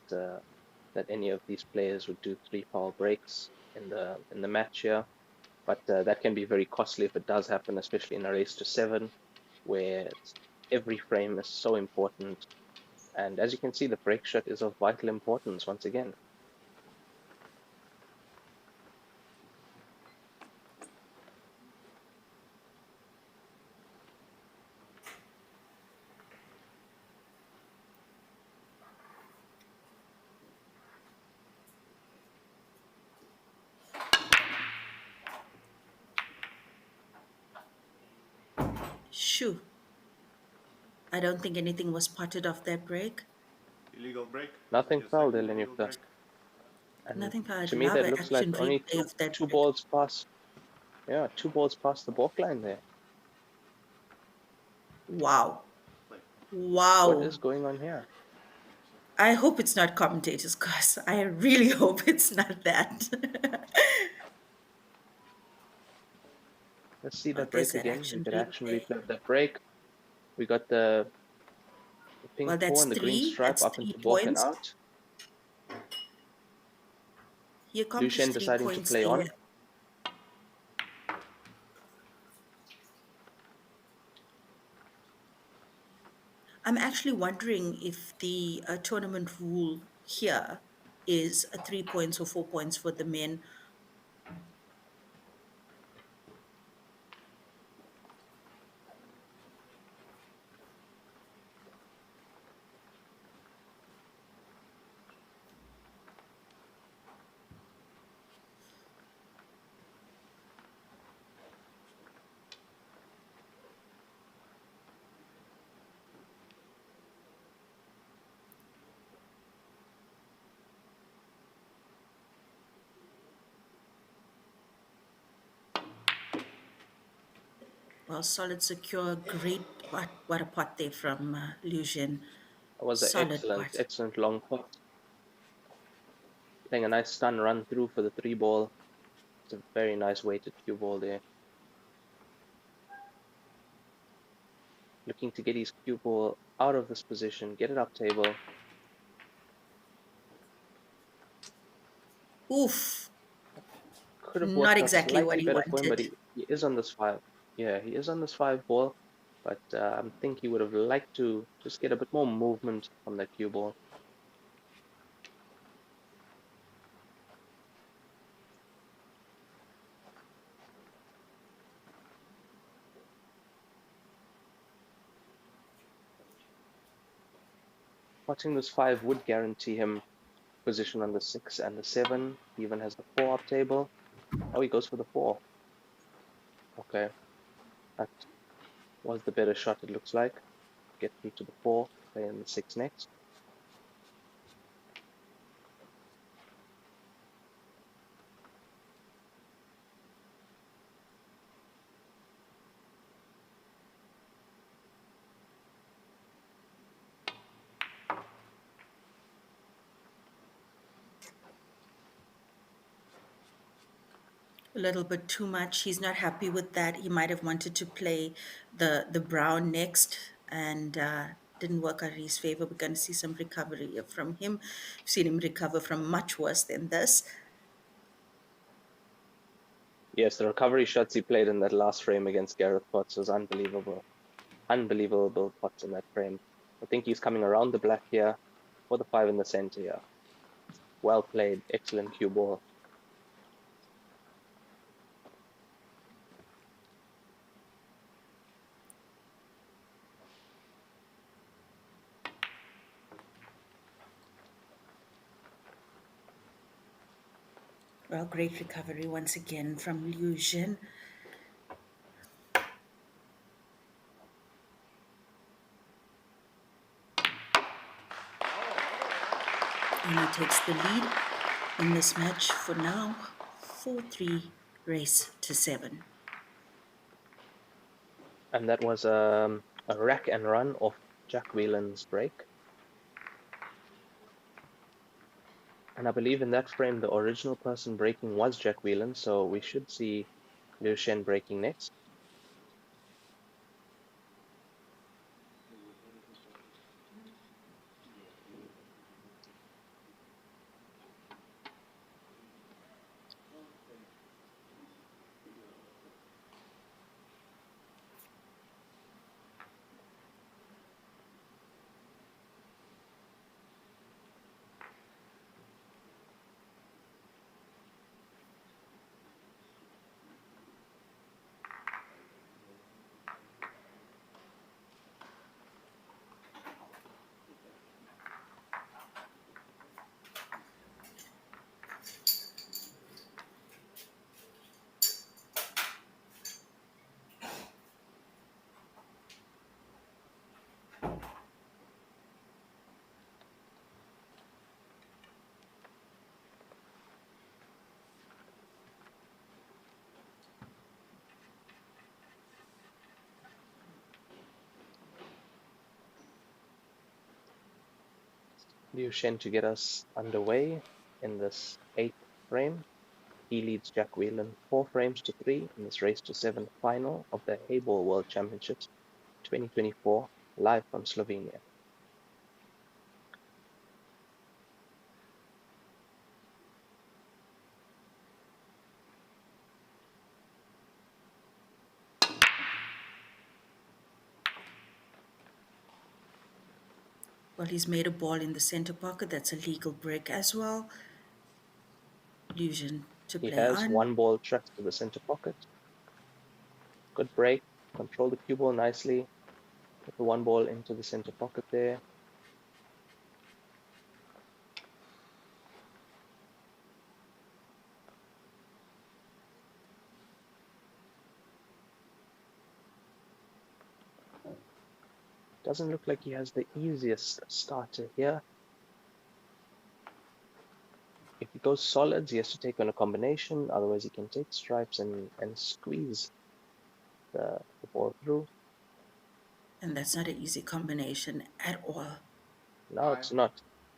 any of these players would do 3 foul breaks in the match here. But that can be very costly if it does happen, especially in a race to 7, where every frame is so important. And as you can see, the break shot is of vital importance once again. Shoo. I don't think anything was potted off that break. Illegal break. Nothing Your foul there, second illegal Lenyuk. break. And Nothing, but I'd to me, love that an looks like action only replay of that two break. balls past. Yeah, 2 balls past the balk line there. Wow. Play. What Wow. is going on here? I hope it's not commentators, cause I really hope it's not that. Let's see Oh, that there's break that again. We action get action replay. replay of that break. We got the pink Well, four that's and the green 3. stripe That's up three into balk and points. out. He Liu accomplished Shen three deciding to points play there. on. I'm actually wondering if the tournament rule here is 3 points or 4 points for the men. Well, solid, secure, great. What a pot there from Lucian. That was an Solid pot. excellent long pot. Playing a nice stun run through for the 3-ball. It's a very nice weighted cue ball there. Looking to get his cue ball out of this position, get it up table. Oof. Could have Not worked out exactly what slightly he better for him, but wanted. he is on this 5. Yeah, he is on this 5-ball, but I think he would have liked to just get a bit more movement on that cue ball. Watching this 5 would guarantee him position on the 6 and the 7. He even has the 4 up table. Oh, he goes for the 4. Okay, that was the better shot, it looks like. Get through to the 4, play in the 6 next. A little bit too much. He's not happy with that. He might have wanted to play the brown next, and didn't work out in his favor. We're going to see some recovery from him. We've seen him recover from much worse than this. Yes, the recovery shots he played in that last frame against Gareth Potts was unbelievable. Unbelievable pots in that frame. I think he's coming around the black here for the 5 in the center here. Well played, excellent cue ball. Well, great recovery once again from Liu Jin. And he takes the lead in this match for now. 4-3 race to 7. And that was a rack and run off Jack Whelan's break. And I believe in that frame, the original person breaking was Jack Whelan, so we should see Liu Shen breaking next. Liu Shen to get us underway in this 8th frame. He leads Jack Whelan 4 frames to 3 in this race to 7 final of the HEYBALL World Championships 2024, live from Slovenia. Well, he's made a ball in the center pocket. That's a legal break as well. Liu Jin to He play has on. 1 ball tracked to the center pocket. Good break, control the cue ball nicely. Put the 1 ball into the center pocket there. Doesn't look like he has the easiest starter here. If he goes solids, he has to take on a combination, otherwise he can take stripes and squeeze the the ball through. And that's not an easy combination at all. No, it's not.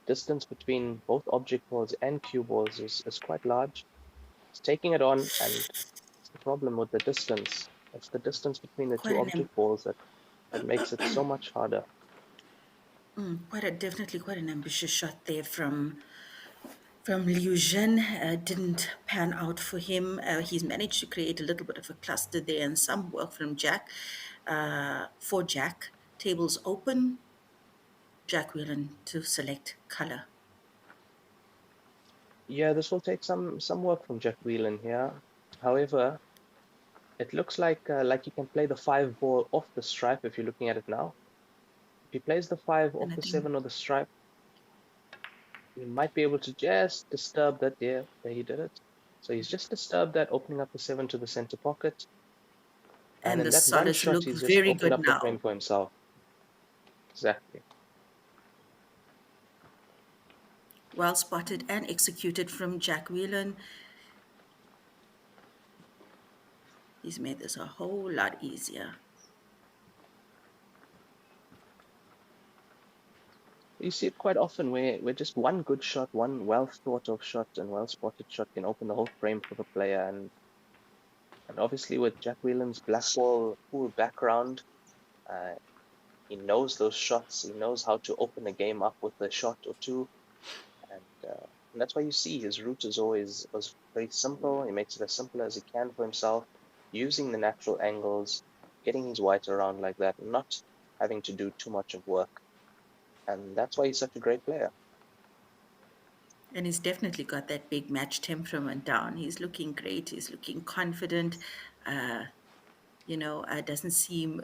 Distance between both object balls and cue balls is quite large. It's taking it on, and it's the problem with the distance. It's the distance between the Quite two an object balls that makes it so much harder. definitely quite an ambitious shot there from Liu Zhen. Didn't pan out for him. He's managed to create a little bit of a cluster there and some work from Jack. For Jack, tables open. Jack Whelan to select color. Yeah, this will take some work from Jack Whelan here. However, it looks like he can play the 5 ball off the stripe if you're looking at it now. If he plays the 5 off And I the think 7 or the stripe, he might be able to just disturb that there. There he did it. So he's just disturbed that, opening up the 7 to the center pocket. And and in the that one solids shot, look he's just very opened good up the now. frame for himself. Exactly. Well spotted and executed from Jack Whelan. He's made this a whole lot easier. You see it quite often where just one good shot, one well thought of shot and well spotted shot can open the whole frame for the player. And obviously with Jack Whelan's black ball cool background, uh, he knows those shots. He knows how to open a game up with a shot or two. And that's why you see his route is always was very simple. He makes it as simple as he can for himself, using the natural angles, getting his white around like that, not having to do too much of work. And that's why he's such a great player. And he's definitely got that big match temperament down. He's looking great. He's looking confident. Doesn't seem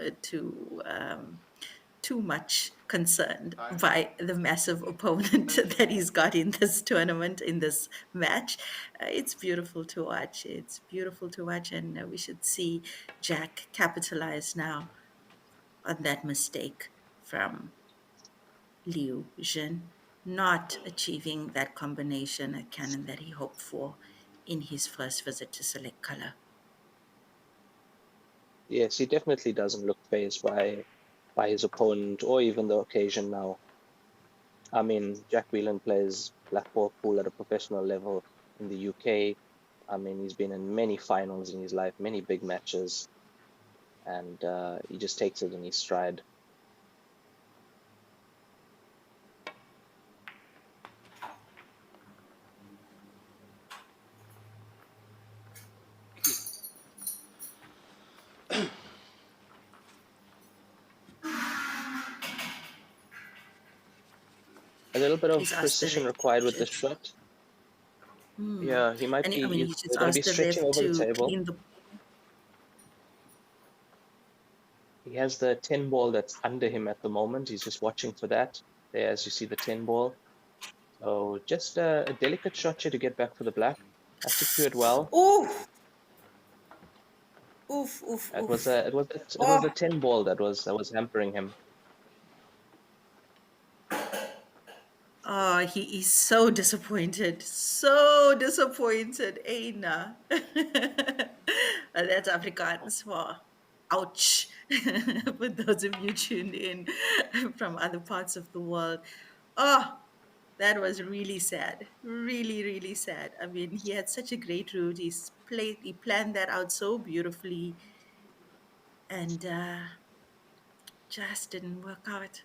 too much concerned by the massive opponent that he's got in this tournament, in this match. It's beautiful to watch. It's beautiful to watch, and we should see Jack capitalize now on that mistake from Liu Zhen, not achieving that combination at cannon that he hoped for in his first visit to select color. Yes, he definitely doesn't look fazed by his opponent or even the occasion now. I mean, Jack Whelan plays black ball pool at a professional level in the UK. I mean, he's been in many finals in his life, many big matches, and he just takes it in his stride. A little bit of He's asked the precision ref required with to, this shot. Yeah, he might and be. I mean, He's he just going to be asked the stretching ref over the to table. clean the. He has the 10 ball that's under him at the moment. He's just watching for that. There, as you see the 10 ball. So just a delicate shot here to get back for the black. Has to cue it well. Oof! Oof! Oof! It was Oof! the 10 ball that was hampering him. Oh, he is so disappointed. So disappointed, Eina. That's Afrikaans for ouch. For those of you tuned in from other parts of the world. Oh, that was really sad. Really, really sad. I mean, he had such a great route. He planned that out so beautifully, and just didn't work out.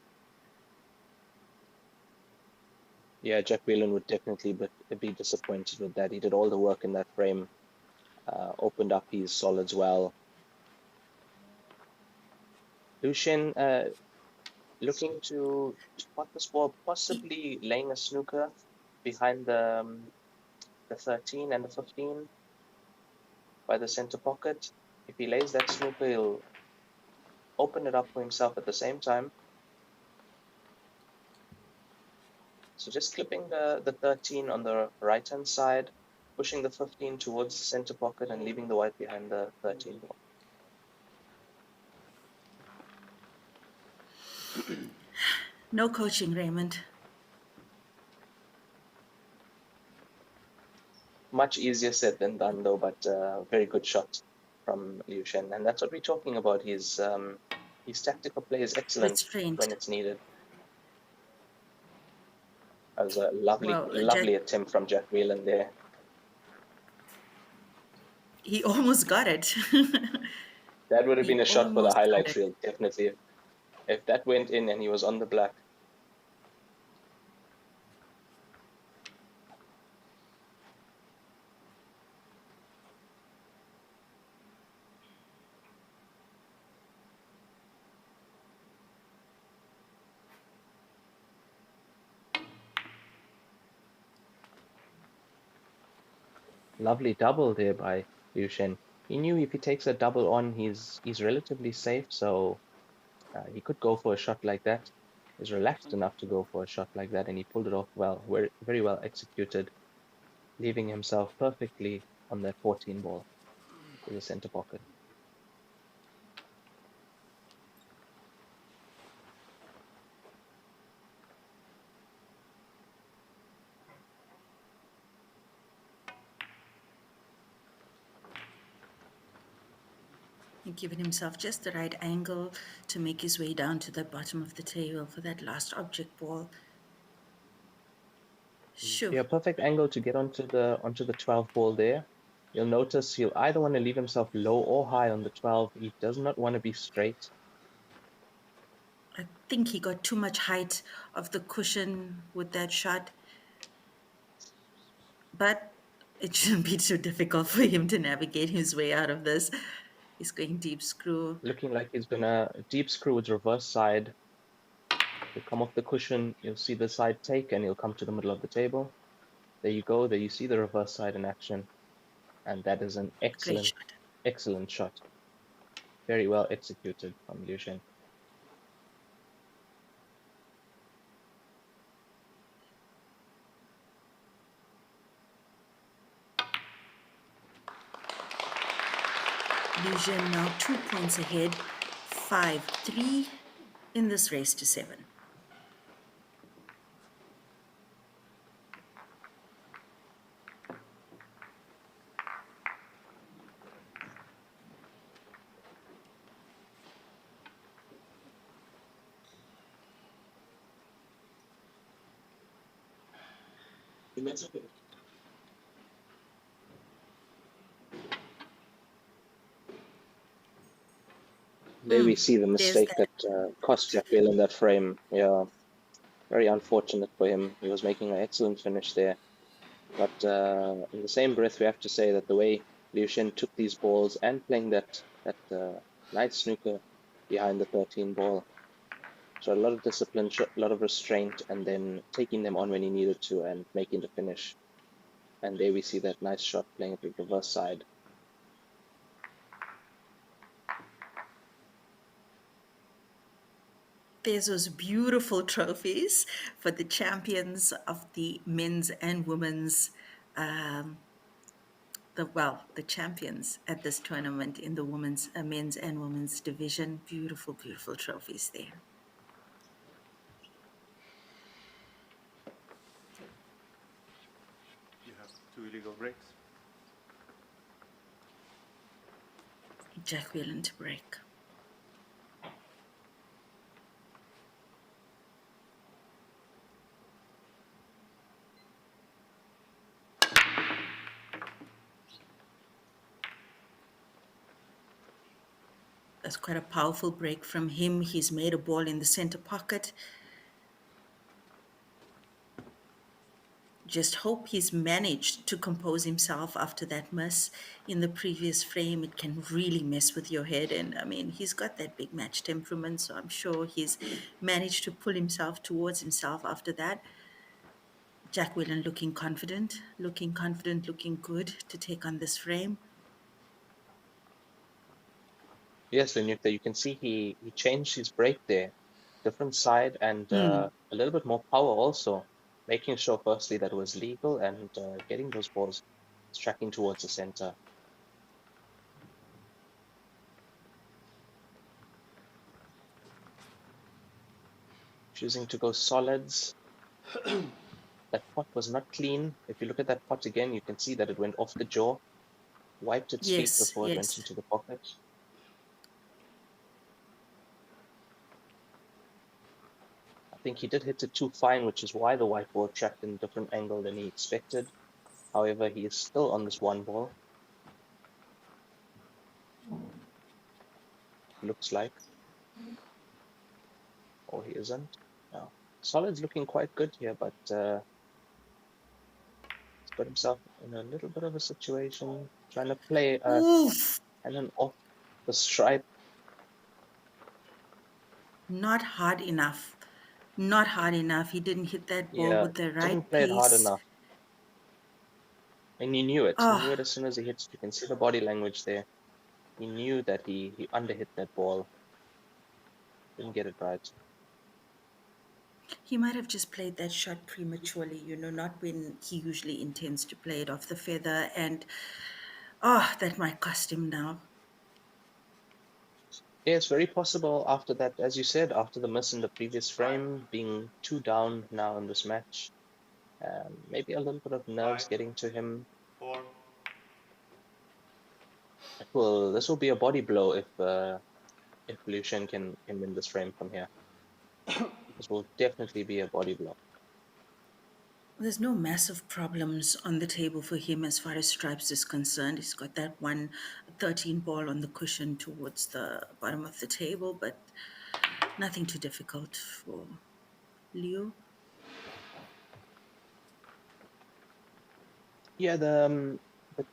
Yeah, Jack Whelan would definitely be disappointed with that. He did all the work in that frame, opened up his solids well. Lucien looking to pot this ball, possibly laying a snooker behind the 13 and the 15 by the center pocket. If he lays that snooker, he'll open it up for himself at the same time. So just clipping the 13 on the right-hand side, pushing the 15 towards the center pocket and leaving the white behind the 13 ball. No coaching, Raymond. Much easier said than done, though, but very good shot from Liu Shen, and that's what we're talking about. His tactical play is excellent Restraint. when it's needed. That was a lovely, Well, lovely attempt from Jack Whelan there. he almost got it. That would have He been a shot for the almost got highlight it. reel, definitely. If that went in and he was on the black. Lovely double there by Liu Shen. He knew if he takes a double on, he's relatively safe, so he could go for a shot like that. He's relaxed enough to go for a shot like that, and he pulled it off well, very well executed, leaving himself perfectly on that 14 ball to the center pocket. And given himself just the right angle to make his way down to the bottom of the table for that last object ball. Shoo. Yeah, perfect angle to get onto the 12 ball there. You'll notice he'll either want to leave himself low or high on the 12. He does not want to be straight. I think he got too much height of the cushion with that shot. But it shouldn't be too difficult for him to navigate his way out of this. He's going deep screw. Looking like he's gonna deep screw with reverse side. He'll come off the cushion, you'll see the side take, and he'll come to the middle of the table. There you go, there you see the reverse side in action. And that is an Great excellent, shot. excellent shot. Very well executed from Liu Shen. Liu Shen now 2 points ahead, 5-3 in this race to 7. There we see the There's mistake that. that cost Jack Whelan that frame. Yeah, very unfortunate for him. He was making an excellent finish there. But in the same breath, we have to say that the way Liu Shen took these balls and playing that nice snooker behind the 13 ball, so a lot of discipline, a lot of restraint, and then taking them on when he needed to and making the finish. And there we see that nice shot playing at the reverse side. There's those beautiful trophies for the champions of the men's and women's, the champions at this tournament in the women's, men's and women's division. Beautiful, beautiful trophies there. You have 2 illegal breaks. Jack Whelan to break. That's quite a powerful break from him. He's made a ball in the center pocket. Just hope he's managed to compose himself after that miss in the previous frame. It can really mess with your head. And I mean, he's got that big match temperament, so I'm sure he's managed to pull himself towards himself after that. Jack Whelan looking confident, looking good to take on this frame. Yes, Lenyukta, you can see he changed his break there. Different side and a little bit more power also. Making sure firstly that it was legal and getting those balls tracking towards the center. Choosing to go solids. That pot was not clean. If you look at that pot again, you can see that it went off the jaw. wiped its feet Yes, before it went yes. into the pocket. I think he did hit it too fine, which is why the white ball tracked in a different angle than he expected. However, he is still on this one ball. Looks like. Or he isn't. No. Solid's looking quite good here, but he's got himself in a little bit of a situation, trying to play Oof, and then off the stripe. not hard enough. Not hard enough. He didn't hit that ball Yeah, with the right didn't play it hard pace. enough. And he knew it. He knew Oh, it as soon as he hit it. You can see the body language there. He knew that he underhit that ball. Didn't get it right. he might have just played that shot prematurely, not when he usually intends to play it off the feather. And, oh, that might cost him now. Yeah, it's very possible after that, as you said, after the miss in the previous frame, being 2 down now in this match. Maybe a little bit of nerves 5, getting to him. 4. This will be a body blow if Liu Shen can win this frame from here. This will definitely be a body blow. There's no massive problems on the table for him as far as stripes is concerned. He's got that 13 ball on the cushion towards the bottom of the table, but nothing too difficult for Liu. Yeah, the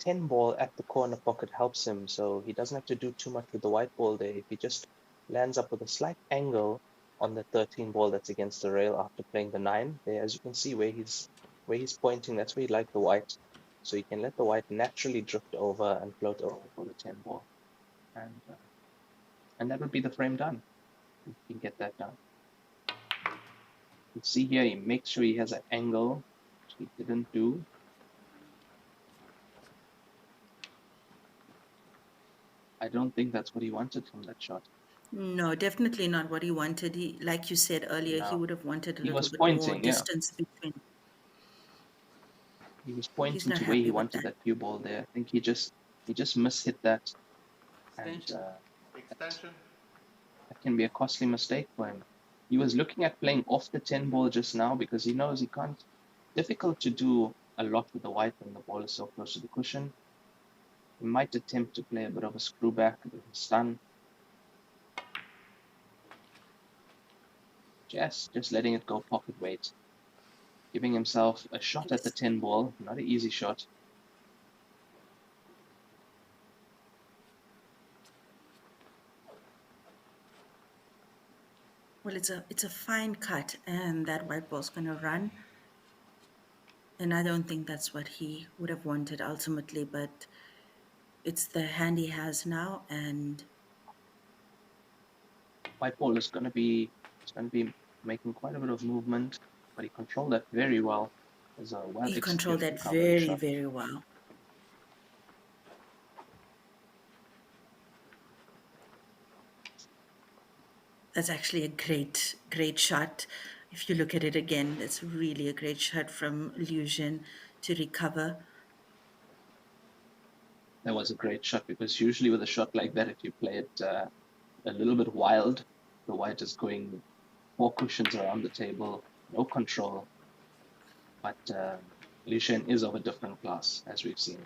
10 ball at the corner pocket helps him, so he doesn't have to do too much with the white ball there. If he just lands up with a slight angle on the 13 ball that's against the rail after playing the 9, there, as you can see where he's pointing, that's where he'd like the white. So you can let the white naturally drift over and float over for the 10 ball. And that would be the frame done. You can get that done. You see here, he makes sure he has an angle, which he didn't do. I don't think that's what he wanted from that shot. No, definitely not what he wanted. He, like you said earlier, he No. would have wanted a He little was bit more pointing, yeah. distance between. He was He's pointing not to where he happy with wanted that. that cue ball there. I think he just mishit that, and Extension. that can be a costly mistake for him. He was looking at playing off the 10 ball just now because he knows he can't. Difficult to do a lot with the white when the ball is so close to the cushion. He might attempt to play a bit of a screw back, a bit of a stun. Just letting it go pocket weight. Giving himself a shot at the 10 ball, not an easy shot. Well, it's a fine cut, and that white ball's going to run. And I don't think that's what he would have wanted ultimately, but it's the hand he has now, and White ball is going to be making quite a bit of movement, but he controlled that very well. It was a well he controlled executed that recovery very, shot. very well. That's actually a great, great shot. If you look at it again, it's really a great shot from Liu Jin to recover. That was a great shot because usually with a shot like that, if you play it a little bit wild, the white is going 4 cushions around the table, no control. But Liu Shen is of a different class, as we've seen.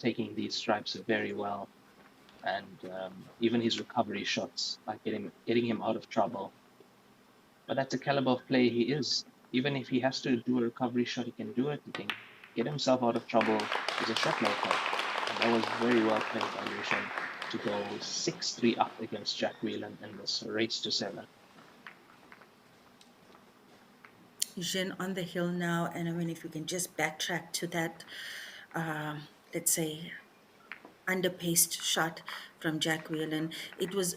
Taking these stripes very well, and even his recovery shots are getting him out of trouble. But that's the caliber of play he is. Even if he has to do a recovery shot, he can do it. He can get himself out of trouble. He's a shot maker. And that was very well played by Liu Shen to go 6-3 up against Jack Whelan in this race to 7. Jin on the hill now, and I mean, if we can just backtrack to that, let's say, underpaced shot from Jack Whelan. It was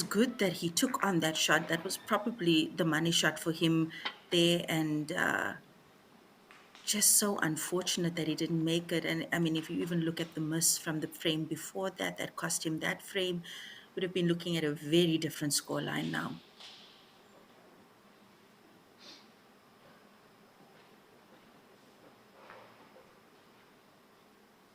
good that he took on that shot. That was probably the money shot for him there, and just so unfortunate that he didn't make it. And I mean, if you even look at the miss from the frame before that, that cost him, that frame, would have been looking at a very different scoreline now.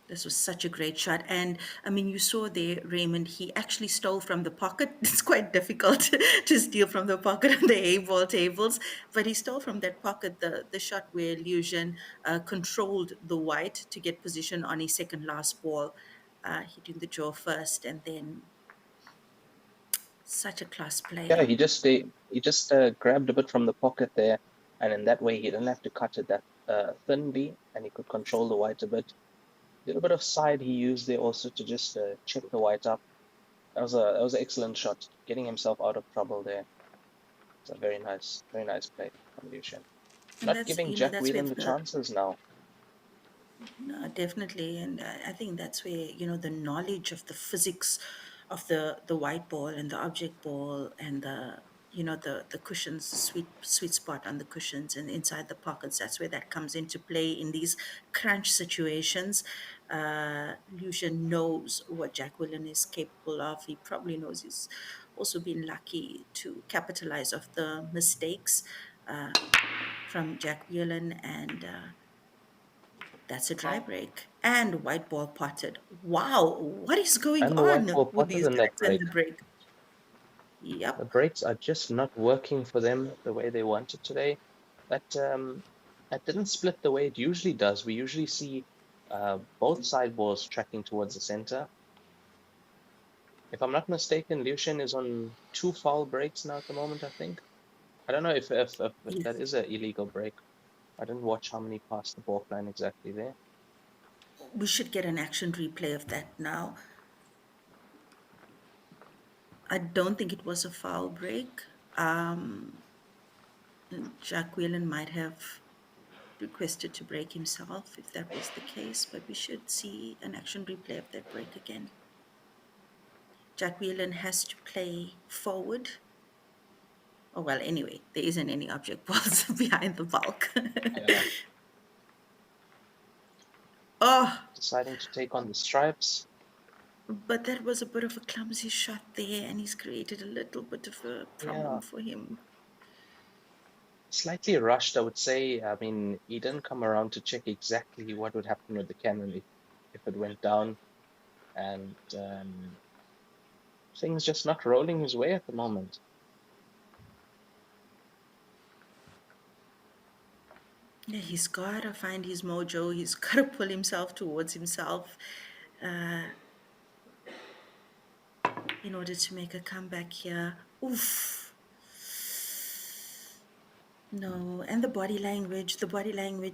This was such a great shot. And I mean, you saw there, Raymond, he actually stole from the pocket. It's quite difficult to steal from the pocket on the A-ball tables, but he stole from that pocket the shot where Illusion controlled the white to get position on his second last ball, hitting the draw first, and then such a class Yeah, play. he just grabbed a bit from the pocket there, and in that way he didn't have to cut it that thinly, and he could control the white a bit. A little bit of side he used there also to just check the white up. That was an excellent shot, getting himself out of trouble there. It's a very nice play from Liu Shen. And Not that's, giving Jack that's where Whelan the chances now. No, definitely, and I think that's where the knowledge of the physics of the white ball and the object ball and the cushions, the sweet spot on the cushions and inside the pockets. That's where that comes into play in these crunch situations. Lucian knows what Jack Willen is capable of. He probably knows he's also been lucky to capitalize off the mistakes from Jack Whelan and. That's a dry break. And white ball potted. Wow, what is going And the white on ball with potted these in that guys in break. the break? The Yep. breaks are just not working for them the way they wanted today. That didn't split the way it usually does. We usually see both sideboards tracking towards the center. If I'm not mistaken, Liu Shen is on 2 foul breaks now at the moment, I think. I don't know if that Yes. is an illegal break. I didn't watch how many passed the balk line exactly there. We should get an action replay of that now. I don't think it was a foul break. Jack Whelan might have requested to break himself if that was the case, but we should see an action replay of that break again. Jack Whelan has to play forward. Oh, well, anyway, there isn't any object balls behind the bulk. Yeah. Oh, Deciding to take on the stripes. but that was a bit of a clumsy shot there, and he's created a little bit of a Yeah. problem for him. Slightly rushed, I would say. I mean, he didn't come around to check exactly what would happen with the cannon if it went down, and things just not rolling his way at the moment. Yeah, he's got to find his mojo. He's got to pull himself towards himself in order to make a comeback here. Oof. No, and the body language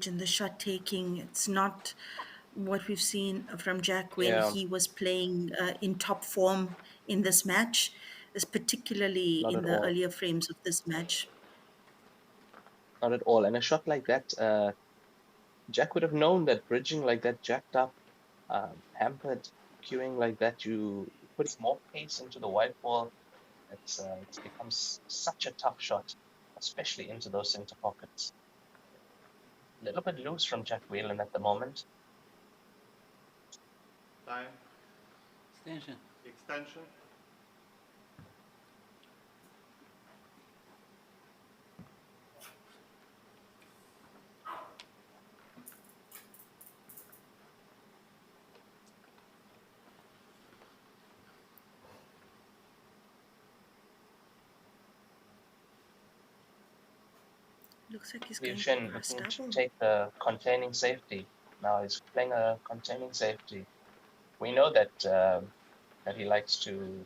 and the shot taking, it's not what we've seen from Jack when Yeah, he was playing in top form in this match, is particularly not in at the all. earlier frames of this match. Not at all. And a shot like that, Jack would have known that bridging like that, jacked up, hampered, queuing like that, you put more pace into the white ball. It's becomes such a tough shot, especially into those center pockets. A little bit loose from Jack Whelan at the moment. Time. Extension. Extension. Looks like he's Liu going for Shen cross looking to double. take the containing safety. Now he's playing a containing safety. We know that that he likes to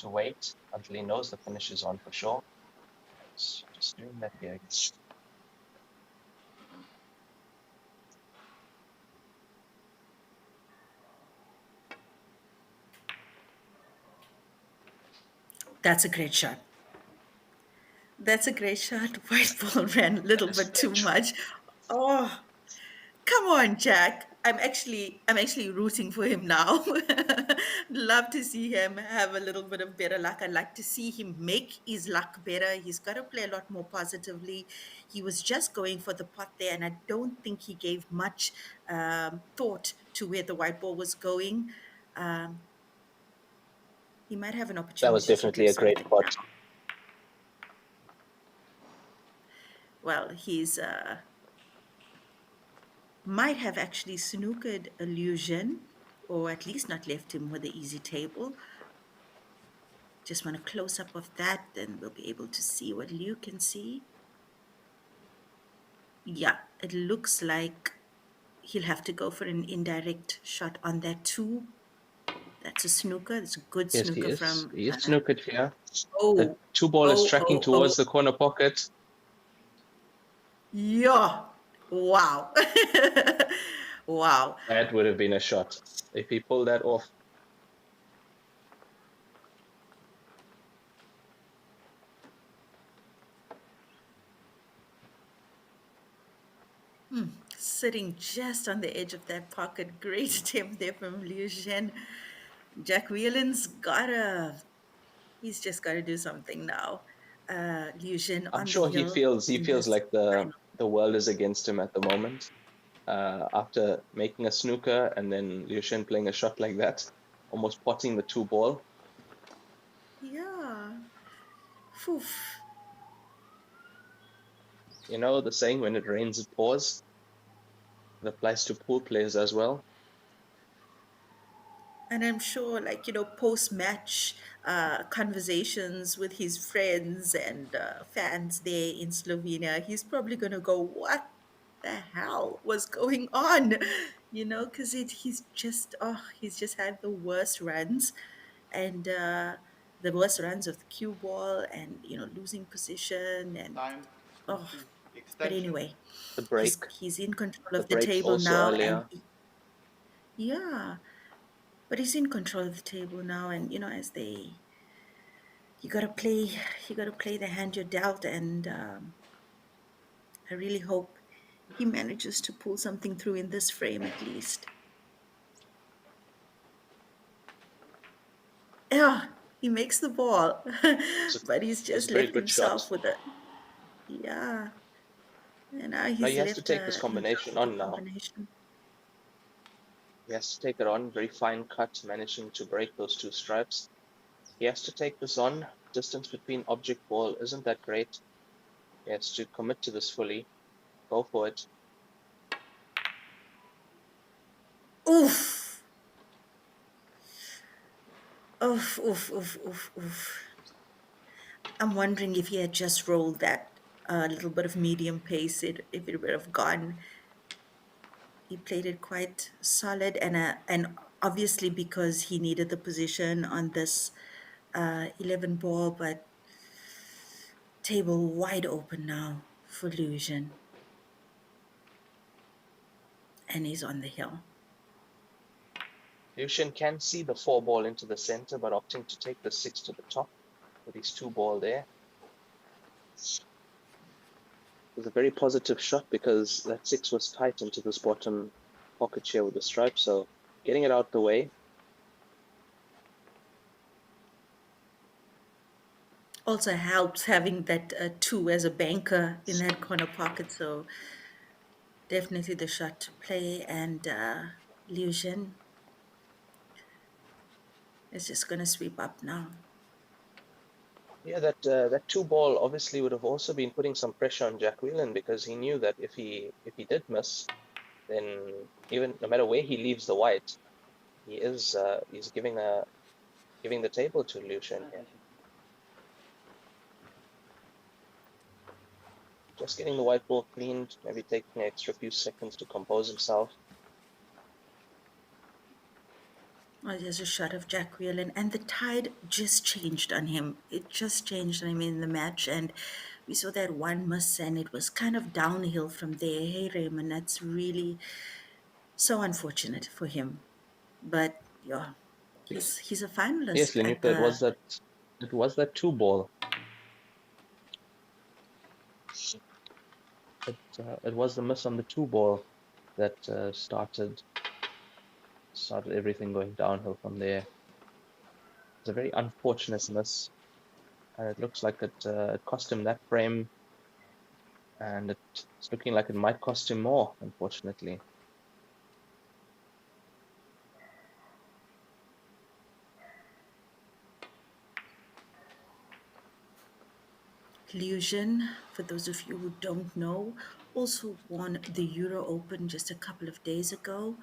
wait until he knows the finish is on for sure. He's just doing that here. That's a great shot. That's a great shot. White ball ran a little bit too much. Oh, come on, Jack. I'm actually rooting for him now. Love to see him have a little bit of better luck. I'd like to see him make his luck better. He's got to play a lot more positively. He was just going for the pot there, and I don't think he gave much thought to where the white ball was going. Um, he might have an That was opportunity to do definitely a great something pot. now. Well, he's might have actually snookered Illusion, or at least not left him with the easy table. Just want a close up of that, then we'll be able to see what Liu can see. Yeah, it looks like he'll have to go for an indirect shot on that two. That's a snooker. It's a good Yes, snooker from. he is snookered here. The Oh, two ball is oh, tracking oh, oh. towards the corner pocket. Yeah. Wow. Wow. That would have been a shot if he pulled that off. Sitting just on the edge of that pocket. Great attempt there from Liu Zhen. Jack Whelan's gotta. He's just got to do something now. Liu Zhen I'm on the sure hill he in feels this like final. the world is against him at the moment. After making a snooker and then Liu Shen playing a shot like that, almost potting the two ball. Yeah. Poof. You know the saying, when it rains, it pours. It applies to pool players as well. And I'm sure, like, post match conversations with his friends and fans there in Slovenia, he's probably going to go, "What the hell was going on?" Because he's just had the worst runs and the worst runs of the cue ball and, losing position. And, Time oh, but extension. anyway, The break, he's in control the of the break table also now. And earlier. yeah. But he's in control of the table now, and as you gotta play, the hand you're dealt, and I really hope he manages to pull something through in this frame at least. Yeah, he makes the ball, So but he's it was a just very left good shot. himself with it. Yeah, and now Now he's he has to left take this himself combination with the on now. combination. He has to take it on. Very fine cut, managing to break those two stripes. He has to take this on. Distance between object ball isn't that great. He has to commit to this fully. Go for it. Oof, oof, oof, oof, oof, oof. I'm wondering if he had just rolled that little bit of medium pace, if it would have gone. He played it quite solid, and obviously because he needed the position on this 11 ball, but table wide open now for Illusion, and he's on the hill. Liu Shen can see the 4 ball into the center, but opting to take the 6 to the top with his 2 ball there. It was a very positive shot because that 6 was tight into this bottom pocket share with the stripe, so getting it out the way. Also helps having that 2 as a banker in that corner pocket, so definitely the shot to play, and Illusion is just going to sweep up now. Yeah, that 2 ball obviously would have also been putting some pressure on Jack Whelan, because he knew that if he did miss, then even no matter where he leaves the white, he's giving the table to Liu Shen here. Just getting the white ball cleaned, maybe taking an extra few seconds to compose himself. Oh, there's a shot of Jack Whelan, and the tide just changed on him. It just changed on him in the match, and we saw that one miss, and it was kind of downhill from there. Hey, Raymond, that's really so unfortunate for him. But yeah, he's a Yes, finalist at Lenuka, the. it was that 2 ball. It was the miss on the 2 ball that started everything going downhill from there. It's a very unfortunate miss, and it looks like it cost him that frame, and it's looking like it might cost him more, unfortunately. Illusion, for those of you who don't know, also won the Euro Open just a couple of days ago.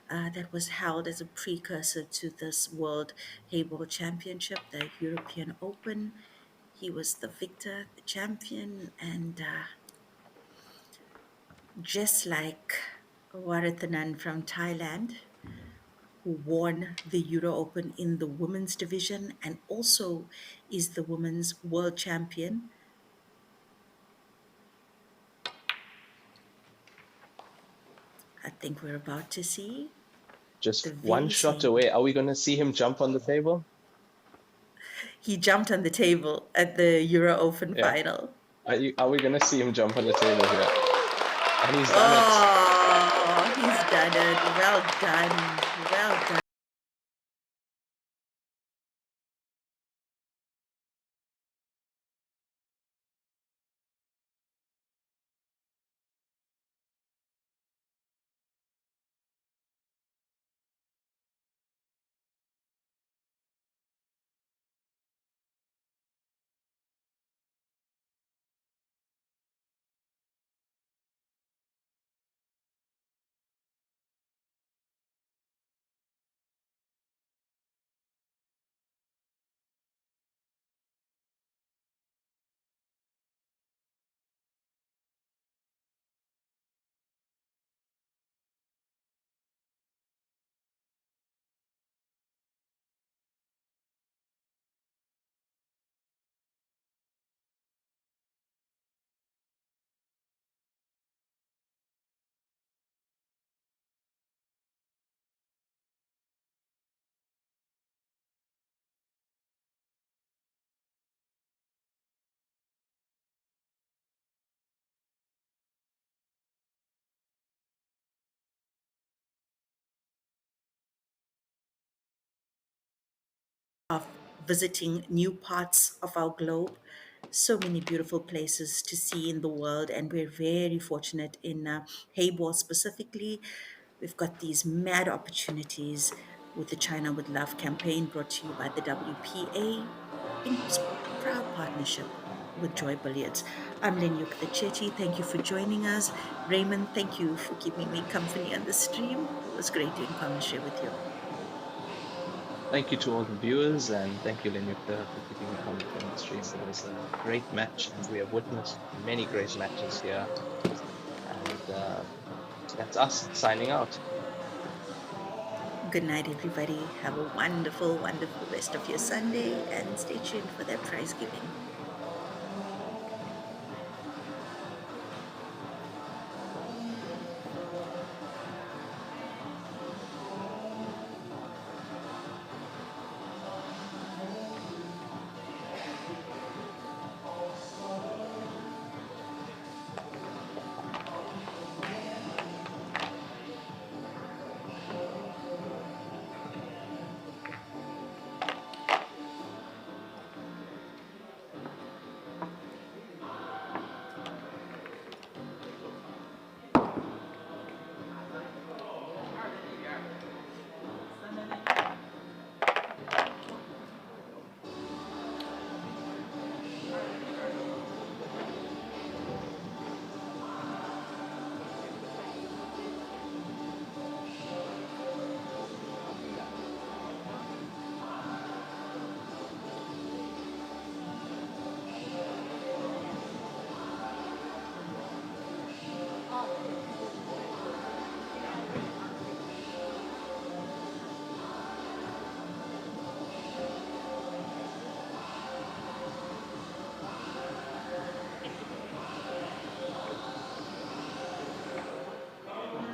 That was held as a precursor to this World HEYBALL Championship, the European Open. He was the victor, the champion, and just like Warathanan from Thailand, who won the Euro Open in the women's division and also is the women's world champion. I think we're about to see Just the one very shot same. away. Are we going to see him jump on the table? He jumped on the table at the Euro Open Yeah. final. Are we going to see him jump on the table here? And he's done it. Oh, he's done it. Well done. Well done. Of visiting new parts of our globe. So many beautiful places to see in the world, and we're very fortunate in Haybor specifically. We've got these mad opportunities with the China with Love campaign brought to you by the WPA in proud partnership with Joy Billiards. I'm Lenyuk the Chechi. Thank you for joining us. Raymond, thank you for keeping me company on the stream. It was great doing commentary with you. Thank you to all the viewers, and thank you, Lenyukta, for keeping me commentary on the stream. It was a great match, and we have witnessed many great matches here. And that's us signing out. Good night, everybody. Have a wonderful, wonderful rest of your Sunday and stay tuned for that prize giving.